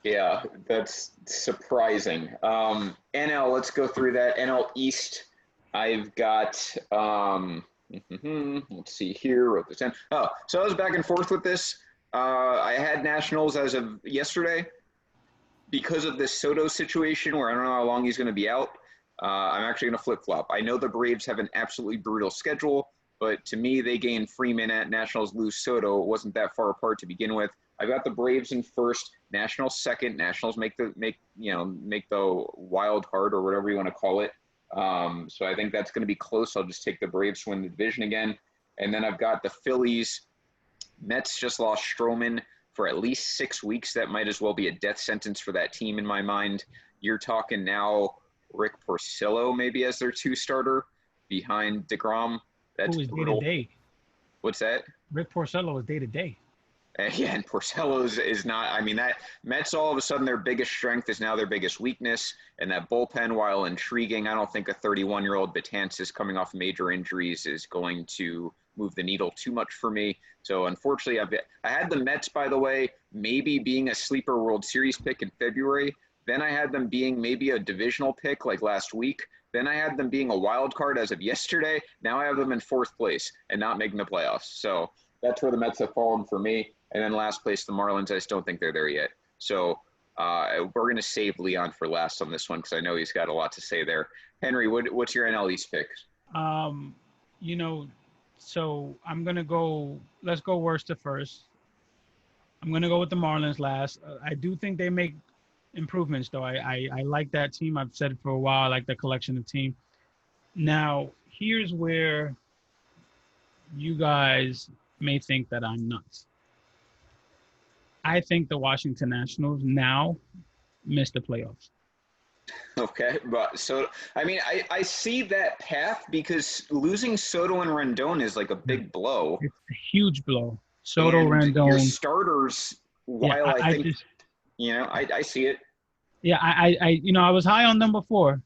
Yeah, that's surprising. NL, let's go through that. NL East, I've got, let's see here, wrote this down. Oh, so I was back and forth with this. I had Nationals as of yesterday because of this Soto situation where I don't know how long he's going to be out. I'm actually going to flip-flop. I know the Braves have an absolutely brutal schedule, but to me, they gain Freeman at Nationals, lose Soto. It wasn't that far apart to begin with. I got the Braves in first, Nationals second. Nationals make the wild card or whatever you want to call it. So I think that's going to be close. I'll just take the Braves to win the division again. And then I've got the Phillies. Mets just lost Stroman for at least 6 weeks. That might as well be a death sentence for that team in my mind. You're talking now Rick Porcello maybe as their 2 starter behind DeGrom. That's Who is brutal. day-to-day? What's that? Rick Porcello is day-to-day. Yeah, and Porcello is not. I mean, that Mets all of a sudden their biggest strength is now their biggest weakness, and that bullpen, while intriguing, I don't think a 31-year-old Betances coming off major injuries is going to move the needle too much for me. So unfortunately, I had the Mets, by the way, maybe being a sleeper World Series pick in February. Then I had them being maybe a divisional pick like last week. Then I had them being a wild card as of yesterday. Now I have them in 4th place and not making the playoffs. So that's where the Mets have fallen for me. And then last place, the Marlins. I just don't think they're there yet. So we're going to save Leon for last on this one because I know he's got a lot to say there. Henry, what's your NL East pick? So I'm going to go – let's go worst to first. I'm going to go with the Marlins last. I do think they make improvements, though. I like that team. I've said it for a while. I like the collection of team. Now, here's where you guys may think that I'm nuts. I think the Washington Nationals now miss the playoffs. Okay, but so I mean, I see that path because losing Soto and Rendon is like a big blow. It's a huge blow. Soto, and Rendon. Your starters, while yeah, I think, I see it. Yeah, I was high on them before,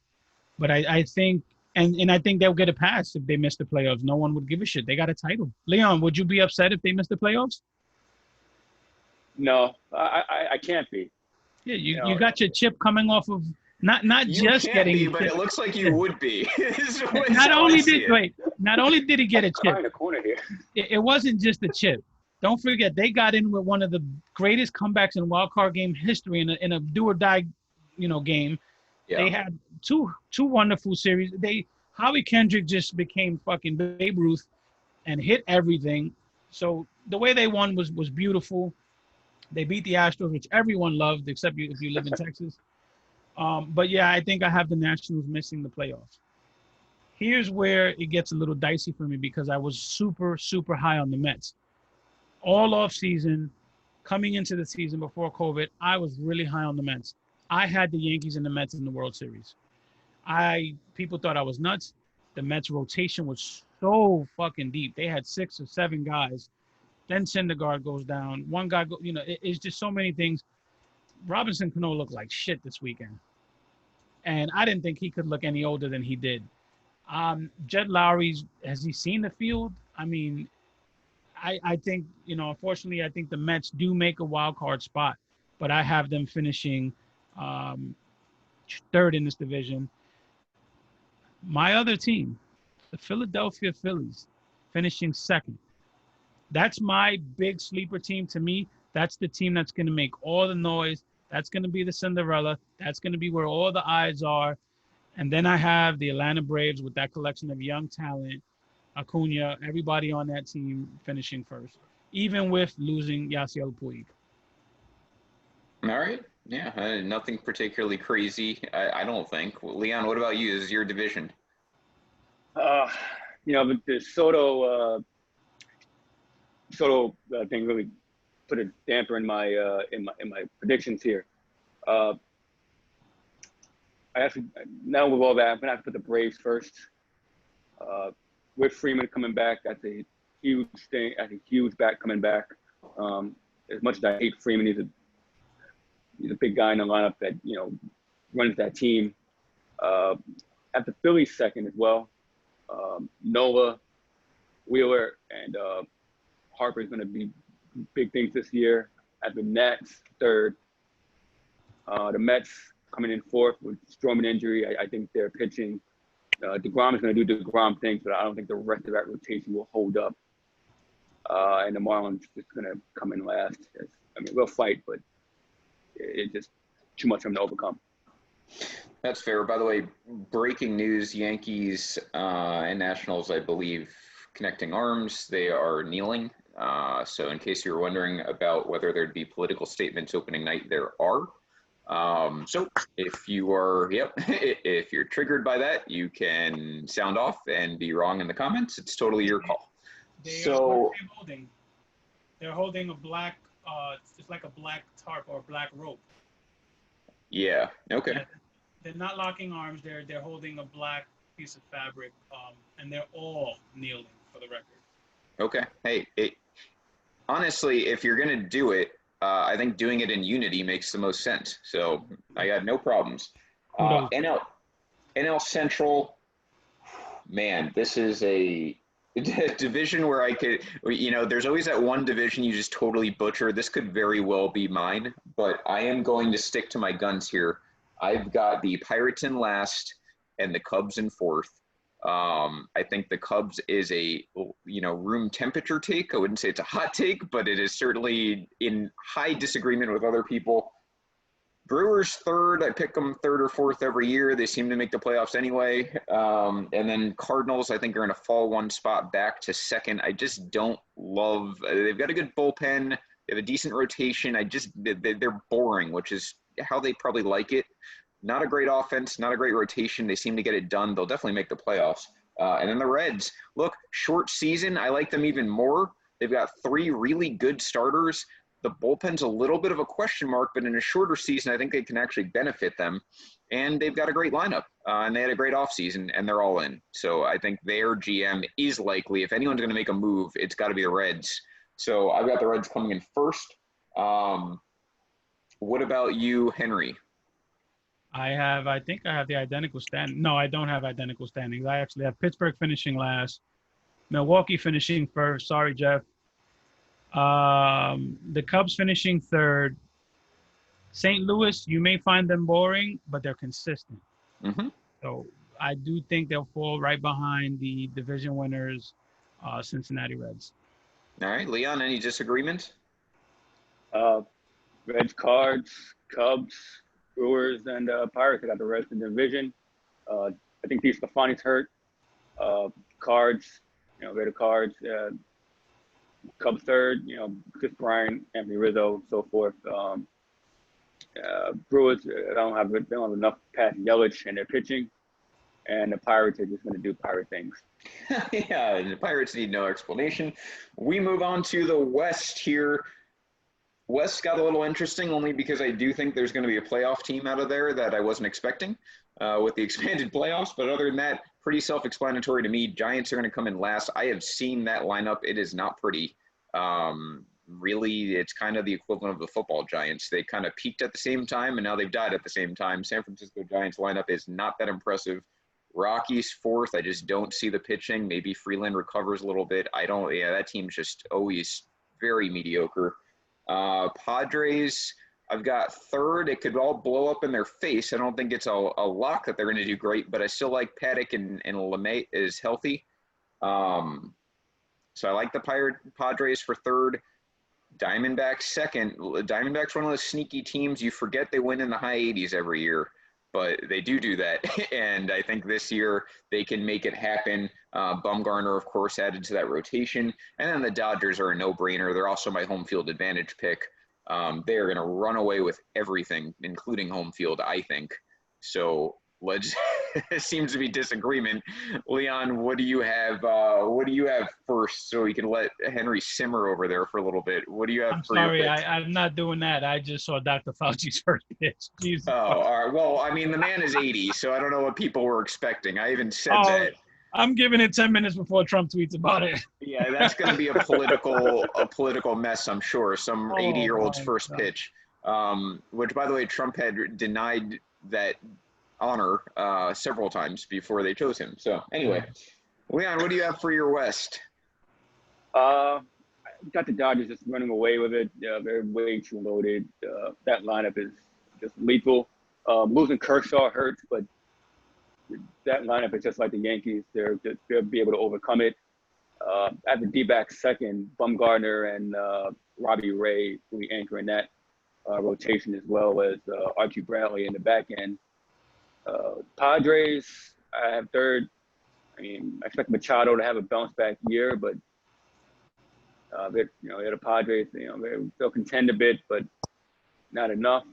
but I think, and I think they'll get a pass if they miss the playoffs. No one would give a shit. They got a title. Leon, would you be upset if they miss the playoffs? No, I can't be. Yeah, you got your chip coming off of not just getting. You can't be, but it looks like you would be. Not only did he get a chip, in the corner here. It wasn't just a chip. Don't forget they got in with one of the greatest comebacks in wild card game history in a do or die, game. Yeah. They had two wonderful series. Howie Kendrick just became fucking Babe Ruth and hit everything. So the way they won was beautiful. They beat the Astros, which everyone loved, except if you live in Texas. But yeah, I think I have the Nationals missing the playoffs. Here's where it gets a little dicey for me because I was super, super high on the Mets. All off season, coming into the season before COVID, I was really high on the Mets. I had the Yankees and the Mets in the World Series. People thought I was nuts. The Mets rotation was so fucking deep. They had 6 or 7 guys. Then Syndergaard goes down. One guy it's just so many things. Robinson Cano looked like shit this weekend. And I didn't think he could look any older than he did. Jed Lowry, has he seen the field? I mean, I think, unfortunately, I think the Mets do make a wild card spot, but I have them finishing 3rd in this division. My other team, the Philadelphia Phillies, finishing 2nd. That's my big sleeper team to me. That's the team that's going to make all the noise. That's going to be the Cinderella. That's going to be where all the eyes are. And then I have the Atlanta Braves with that collection of young talent, Acuna, everybody on that team finishing 1st, even with losing Yasiel Puig. All right. Yeah, nothing particularly crazy, I don't think. Well, Leon, what about you? This is your division. The Soto thing really put a damper in my predictions here. Now with all that, I'm gonna have to put the Braves first. With Freeman coming back, that's a huge thing. That's a huge back coming back. As much as I hate Freeman, he's a big guy in the lineup that runs that team. At the Phillies 2nd as well. Nola, Wheeler, and Harper's going to be big things this year. At the Nats 3rd. The Mets coming in 4th with Stroman injury. I think their pitching DeGrom is going to do DeGrom things, but I don't think the rest of that rotation will hold up. And the Marlins just going to come in last. I mean, we'll fight, but it's just too much for them to overcome. That's fair. By the way, breaking news, Yankees and Nationals, I believe, connecting arms. They are kneeling. So in case you were wondering about whether there'd be political statements opening night, there are. So if you are, if you're triggered by that, you can sound off and be wrong in the comments. It's totally your call. They're holding a black, it's like a black tarp or a black rope. Yeah. Okay. Yeah, they're not locking arms. They're holding a black piece of fabric, and they're all kneeling, for the record. Okay. Hey, honestly, if you're gonna do it, I think doing it in unity makes the most sense. So I got no problems. NL Central, man, this is a division where I could, there's always that one division you just totally butcher. This could very well be mine, but I am going to stick to my guns here. I've got the Pirates in last and the Cubs in fourth. I think the Cubs is a, room temperature take. I wouldn't say it's a hot take, but it is certainly in high disagreement with other people. Brewers third. I pick them third or fourth every year. They seem to make the playoffs anyway. And then Cardinals, I think, are going to fall one spot back to second. I just don't love – they've got a good bullpen. They have a decent rotation. They're boring, which is how they probably like it. Not a great offense, not a great rotation. They seem to get it done. They'll definitely make the playoffs. And then the Reds. Look, short season, I like them even more. They've got 3 really good starters. The bullpen's a little bit of a question mark, but in a shorter season, I think they can actually benefit them. And they've got a great lineup, and they had a great offseason, and they're all in. So I think their GM is likely. If anyone's going to make a move, it's got to be the Reds. So I've got the Reds coming in first. What about you, Henry? I think I have the identical stand. No, I don't have identical standings. I actually have Pittsburgh finishing last, Milwaukee finishing first. Sorry, Jeff. The Cubs finishing third. St. Louis, you may find them boring, but they're consistent. Mm-hmm. So I do think they'll fall right behind the division winners, Cincinnati Reds. All right, Leon, any disagreement? Reds, Cards, Cubs, Brewers, and Pirates. I got the rest of the division. I think DeSclafani's hurt. Cards, Red Cards. Cubs third, Chris Bryant, Anthony Rizzo, so forth. Brewers, they don't have enough past Yelich in their pitching, and the Pirates are just going to do Pirate things. Yeah, the Pirates need no explanation. We move on to the West here. West got a little interesting only because I do think there's going to be a playoff team out of there that I wasn't expecting with the expanded playoffs. But other than that, pretty self-explanatory to me. Giants are going to come in last. I have seen that lineup. It is not pretty. Really, it's kind of the equivalent of the football Giants. They kind of peaked at the same time, and now they've died at the same time. San Francisco Giants lineup is not that impressive. Rockies fourth. I just don't see the pitching. Maybe Freeland recovers a little bit. That team's just always very mediocre. Padres, I've got third. It could all blow up in their face. I don't think it's a lock that they're going to do great, but I still like Paddock and LeMay is healthy. So I like the Padres for third. Diamondbacks second. Diamondbacks one of those sneaky teams. You forget they win in the high 80s every year, but they do that. And I think this year they can make it happen. Bumgarner, of course, added to that rotation. And then the Dodgers are a no-brainer. They're also my home field advantage pick. They are going to run away with everything, including home field, I think. So seems to be disagreement. Leon, what do you have? What do you have first, so we can let Henry simmer over there for a little bit? What do you have? I'm sorry, I'm not doing that. I just saw Dr. Fauci's first pitch. Jesus. Oh, all right. Well, I mean, the man is 80, so I don't know what people were expecting. I even said that. I'm giving it 10 minutes before Trump tweets about it. Yeah, that's going to be a political mess, I'm sure. Some 80-year-old's first pitch, which, by the way, Trump had denied that honor several times before they chose him. So anyway, Leon, what do you have for your West? Got the Dodgers just running away with it. They're way too loaded. That lineup is just lethal. Losing Kershaw hurts, but that lineup is just like the Yankees. They'll be able to overcome it. At the D-backs second, Bumgarner and Robbie Ray will be anchoring that rotation, as well as Archie Bradley in the back end. Padres, I have third. I mean, I expect Machado to have a bounce back year, but they're the Padres. They'll contend a bit, but not enough.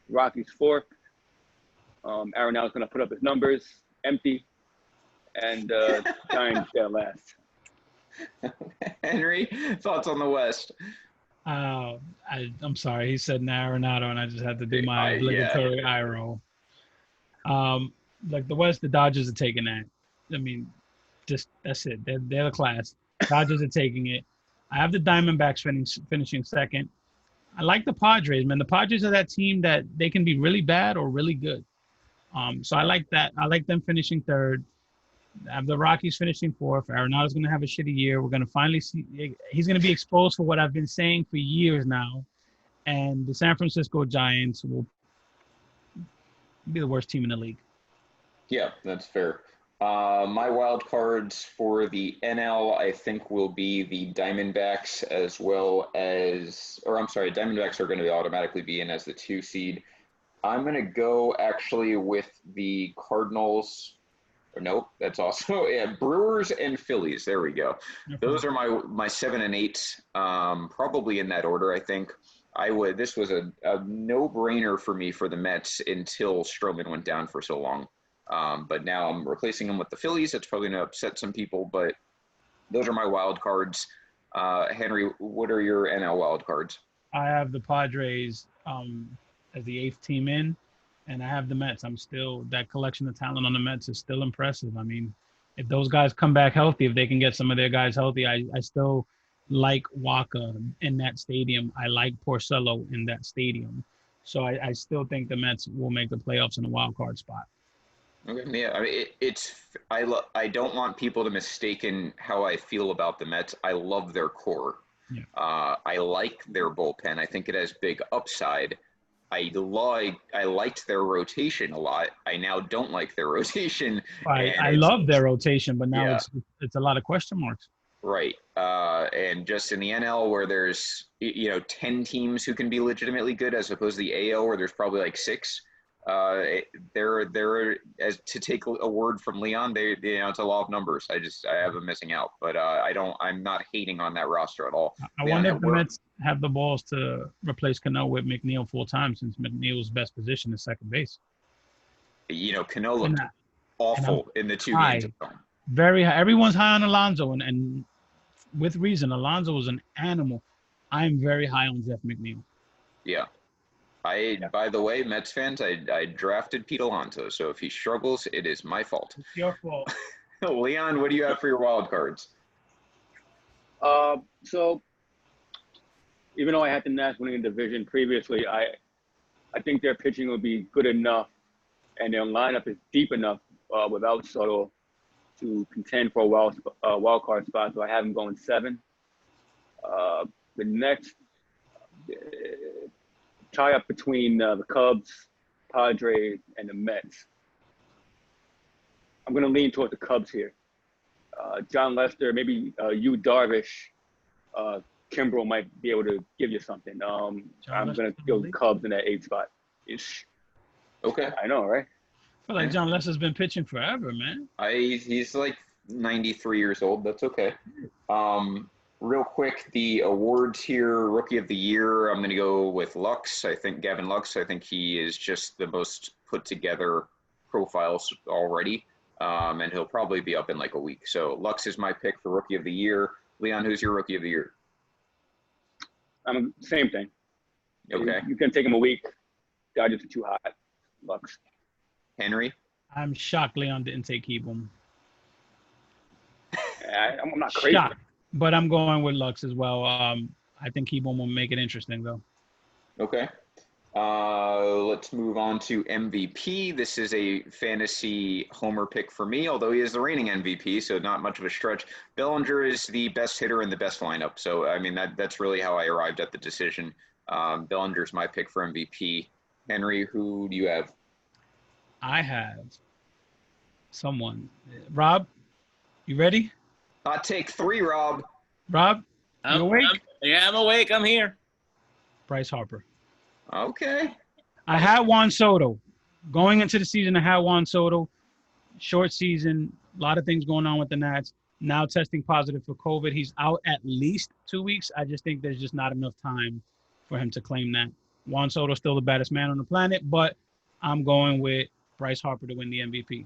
Rockies fourth. Arenado's going to put up his numbers, empty, and Giants dead last. Henry, thoughts on the West? I'm sorry. He said Arenado, and I just had to do my obligatory eye roll. Like the West, the Dodgers are taking that. I mean, just that's it. They're the class. Dodgers are taking it. I have the Diamondbacks finishing second. I like the Padres, man. The Padres are that team that they can be really bad or really good. So I like that. I like them finishing third. I have the Rockies finishing fourth. Arenado's going to have a shitty year. We're going to finally see – he's going to be exposed for what I've been saying for years now. And the San Francisco Giants will be the worst team in the league. Yeah, that's fair. My wild cards for the NL, I think, will be the Diamondbacks as well as – or I'm sorry, Diamondbacks are going to automatically be in as the 2 seed. I'm going to go actually with the Cardinals – nope, that's also Brewers and Phillies. There we go. Those are my 7 and 8, probably in that order. I think this was a no-brainer for me for the Mets until Stroman went down for so long. But now I'm replacing him with the Phillies. It's probably going to upset some people, but those are my wild cards. Henry, what are your NL wild cards? I have the Padres as the 8th team in. And I have the Mets. That collection of talent on the Mets is still impressive. I mean, if those guys come back healthy, if they can get some of their guys healthy, I still like Waka in that stadium. I like Porcello in that stadium. So I still think the Mets will make the playoffs in a wild card spot. Okay, yeah. I mean, I don't want people to mistaken how I feel about the Mets. I love their core. Yeah. I like their bullpen. I think it has big upside. I liked their rotation a lot. I now don't like their rotation. I love their rotation, but now it's a lot of question marks. Right. And just in the NL where there's 10 teams who can be legitimately good as opposed to the AL where there's probably like 6. They're as to take a word from Leon, it's a law of numbers. I have them missing out, but I'm not hating on that roster at all. I wonder if the Mets have the balls to replace Cano with McNeil full time, since McNeil's best position is second base. Cano looked awful in the 2 games. Very high. Everyone's high on Alonso, and with reason. Alonso was an animal. I'm very high on Jeff McNeil. Yeah. By the way, Mets fans, I drafted Pete Alonso, so if he struggles, it is my fault. It's your fault. Leon, what do you have for your wild cards? So even though I had the Nats winning the division previously, I think their pitching will be good enough, and their lineup is deep enough without Soto to contend for a wild card spot. So I have them going 7. The next tie up between the Cubs, Padres, and the Mets. I'm going to lean toward the Cubs here. John Lester, maybe Yu Darvish, Kimbrel might be able to give you something. I'm going to go Cubs in that 8th spot. Okay. I know, right? I feel like John Lester's been pitching forever, man. He's like 93 years old. That's okay. Real quick, the awards here, Rookie of the Year, I'm going to go with Lux. I think Gavin Lux, I think he is just the most put together profiles already, and he'll probably be up in like a week. So Lux is my pick for Rookie of the Year. Leon, who's your Rookie of the Year? Same thing. Okay. You can take him a week. Dodgers are too hot. Lux. Henry? I'm shocked Leon didn't take Keebom. I'm not crazy. Shocked. But I'm going with Lux as well. I think Keebom will make it interesting, though. Okay. Let's move on to MVP. This is a fantasy homer pick for me, although he is the reigning MVP, so not much of a stretch. Bellinger is the best hitter in the best lineup. So, I mean, that's really how I arrived at the decision. Bellinger's my pick for MVP. Henry, who do you have? I have Someone. Rob, you ready? Hot take 3, Rob. Rob, you awake? I'm awake. I'm here. Bryce Harper. Okay. I had Juan Soto. Going into the season, I had Juan Soto. Short season, a lot of things going on with the Nats. Now testing positive for COVID. He's out at least 2 weeks. I just think there's just not enough time for him to claim that. Juan Soto's still the baddest man on the planet, but I'm going with Bryce Harper to win the MVP.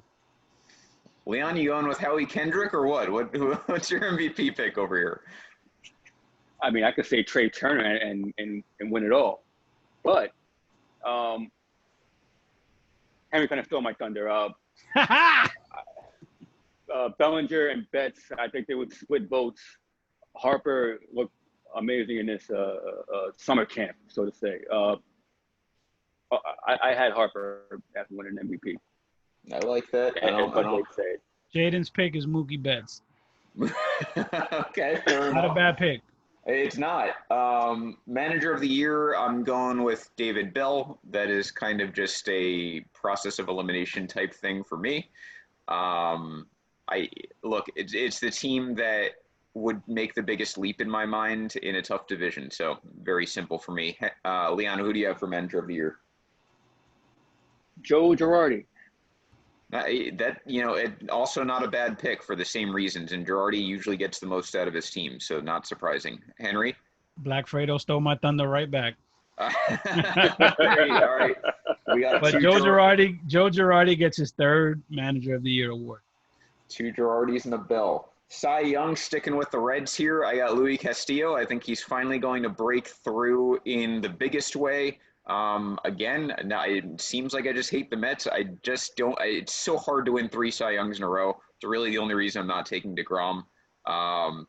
Leon, you going with Howie Kendrick or what? What's your MVP pick over here? I mean, I could say Trey Turner and win it all, but Henry kind of stole my thunder. Bellinger and Betts, I think they would split votes. Harper looked amazing in this summer camp, so to say. I had Harper after winning MVP. I like that. I don't say. Jaden's pick is Mookie Betts. Okay. Not a bad pick. It's not. Manager of the year, I'm going with David Bell. That is kind of just a process of elimination type thing for me. It's the team that would make the biggest leap in my mind in a tough division. So very simple for me. Leon, who do you have for manager of the year? Joe Girardi. It also not a bad pick for the same reasons. And Girardi usually gets the most out of his team, so not surprising. Henry? Black Fredo stole my thunder right back. All right. But Joe Girardi gets his third manager of the year award. 2 Girardis and a Bell. Cy Young sticking with the Reds here. I got Luis Castillo. I think he's finally going to break through in the biggest way. Again, now it seems like I just hate the Mets. I just don't. It's so hard to win 3 Cy Youngs in a row. It's really the only reason I'm not taking DeGrom.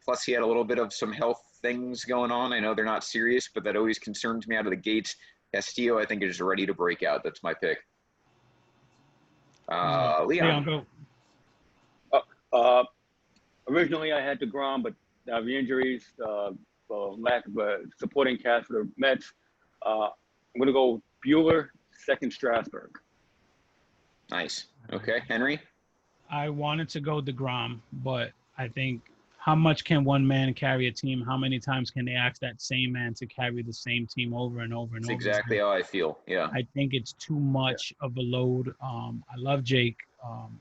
Plus, he had a little bit of some health things going on. I know they're not serious, but that always concerns me out of the gates. Castillo, I think, is ready to break out. That's my pick. Leon. Go. Originally, I had DeGrom, but the injuries, lack of a supporting cast for the Mets. I'm going to go Bueller, second Strasburg. Nice. Okay. Henry? I wanted to go DeGrom, but I think how much can one man carry a team? How many times can they ask that same man to carry the same team over and over and over? That's exactly how I feel. Yeah. I think it's too much of a load. I love Jake.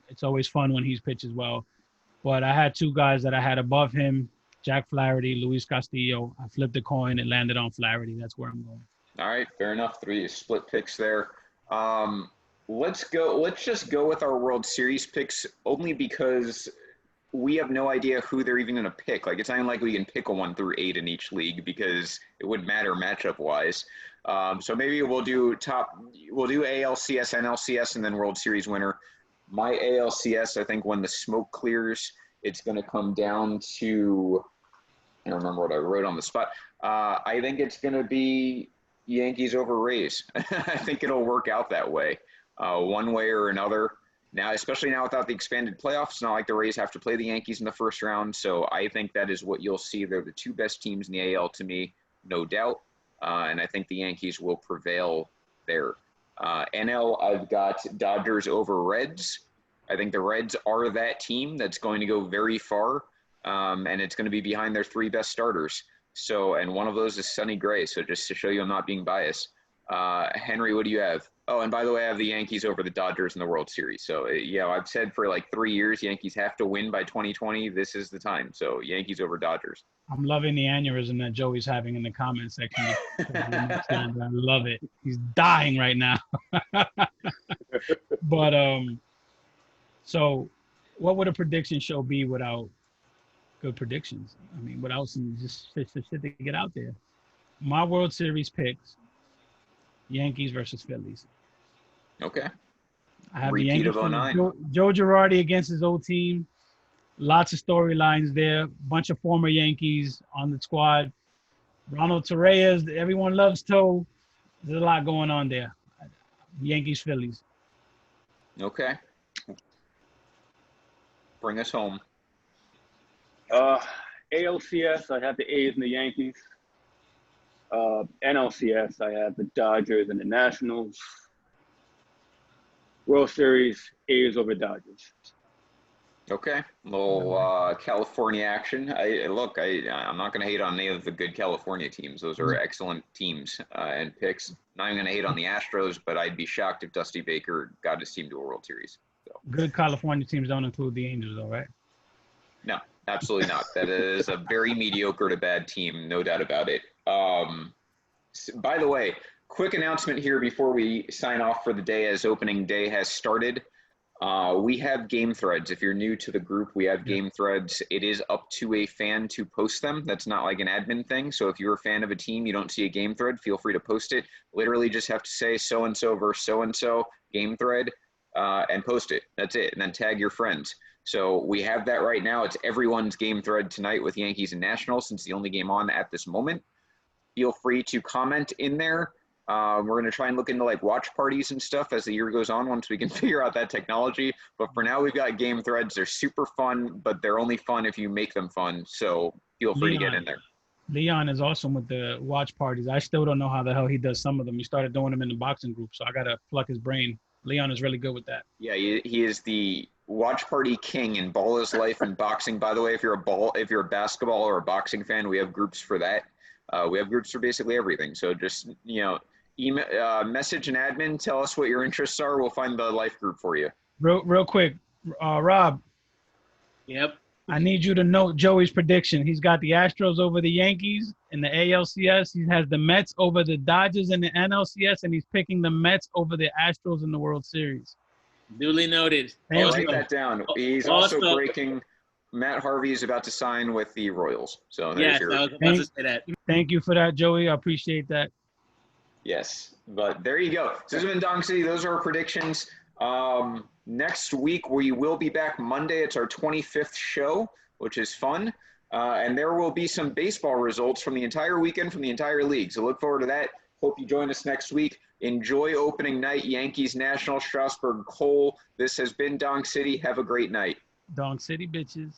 It's always fun when he's pitched as well. But I had 2 guys that I had above him, Jack Flaherty, Luis Castillo. I flipped the coin. It landed on Flaherty. That's where I'm going. All right, fair enough. 3 split picks there. Let's just go with our World Series picks only because we have no idea who they're even going to pick. Like, it's not even like we can pick a 1 through 8 in each league because it wouldn't matter matchup wise. So maybe we'll do ALCS, NLCS, and then World Series winner. My ALCS, I think when the smoke clears, it's going to come down to, I don't remember what I wrote on the spot. I think it's going to be Yankees over Rays. I think it'll work out that way, one way or another. Now, especially now without the expanded playoffs, it's not like the Rays have to play the Yankees in the first round. So I think that is what you'll see. They're the 2 best teams in the AL to me, no doubt. And I think the Yankees will prevail there. NL, I've got Dodgers over Reds. I think the Reds are that team that's going to go very far, and it's going to be behind their 3 best starters. So, and one of those is Sonny Gray. So just to show you I'm not being biased. Henry, what do you have? Oh, and by the way, I have the Yankees over the Dodgers in the World Series. So, I've said for like 3 years, Yankees have to win by 2020. This is the time. So, Yankees over Dodgers. I'm loving the aneurysm that Joey's having in the comment section. I love it. He's dying right now. But, so what would a prediction show be without good predictions? I mean, without some just shit to get out there. My World Series picks, Yankees versus Phillies. Okay. I have Repeat the Yankees. of 09. Joe Girardi against his old team. Lots of storylines there. Bunch of former Yankees on the squad. Ronald Torreyes, everyone loves Toe. There's a lot going on there. Yankees, Phillies. Okay. Bring us home. ALCS, I have the A's and the Yankees. NLCS, I have the Dodgers and the Nationals. World Series, A's over Dodgers. Okay, little California action. I'm not going to hate on any of the good California teams. Those are excellent teams and picks. Not even going to hate on the Astros, but I'd be shocked if Dusty Baker got his team to a World Series. So. Good California teams don't include the Angels, though, right? No, absolutely not. That is a very mediocre to bad team, no doubt about it. By the way, quick announcement here before we sign off for the day, as opening day has started. We have game threads. If you're new to the group, we have game threads. It is up to a fan to post them. That's not like an admin thing. So if you're a fan of a team, you don't see a game thread, feel free to post it. Literally just have to say so-and-so versus so-and-so game thread and post it. That's it. And then tag your friends. So we have that right now. It's everyone's game thread tonight with Yankees and Nationals, since the only game on at this moment. Feel free to comment in there. We're going to try and look into like watch parties and stuff as the year goes on once we can figure out that technology. But for now, we've got game threads. They're super fun, but they're only fun if you make them fun. So feel free to get in there. Leon is awesome with the watch parties. I still don't know how the hell he does some of them. He started doing them in the boxing group, so I got to pluck his brain. Leon is really good with that. Yeah, he is the watch party king in Ball is Life and boxing. By the way, if you're a basketball or a boxing fan, we have groups for that. We have groups for basically everything. So just, email, message an admin, tell us what your interests are. We'll find the life group for you. Real quick, Rob. Yep. I need you to note Joey's prediction. He's got the Astros over the Yankees in the ALCS. He has the Mets over the Dodgers in the NLCS, and he's picking the Mets over the Astros in the World Series. Duly noted. Write that down. He's also breaking. Matt Harvey is about to sign with the Royals. So yes, I was about to say that. Thank you for that, Joey. I appreciate that. Yes, but there you go. So this has been Dong City. Those are our predictions. Next week, we will be back Monday. It's our 25th show, which is fun. And there will be some baseball results from the entire weekend from the entire league. So look forward to that. Hope you join us next week. Enjoy opening night, Yankees, National, Strasburg, Cole. This has been Dong City. Have a great night. Dong City, bitches.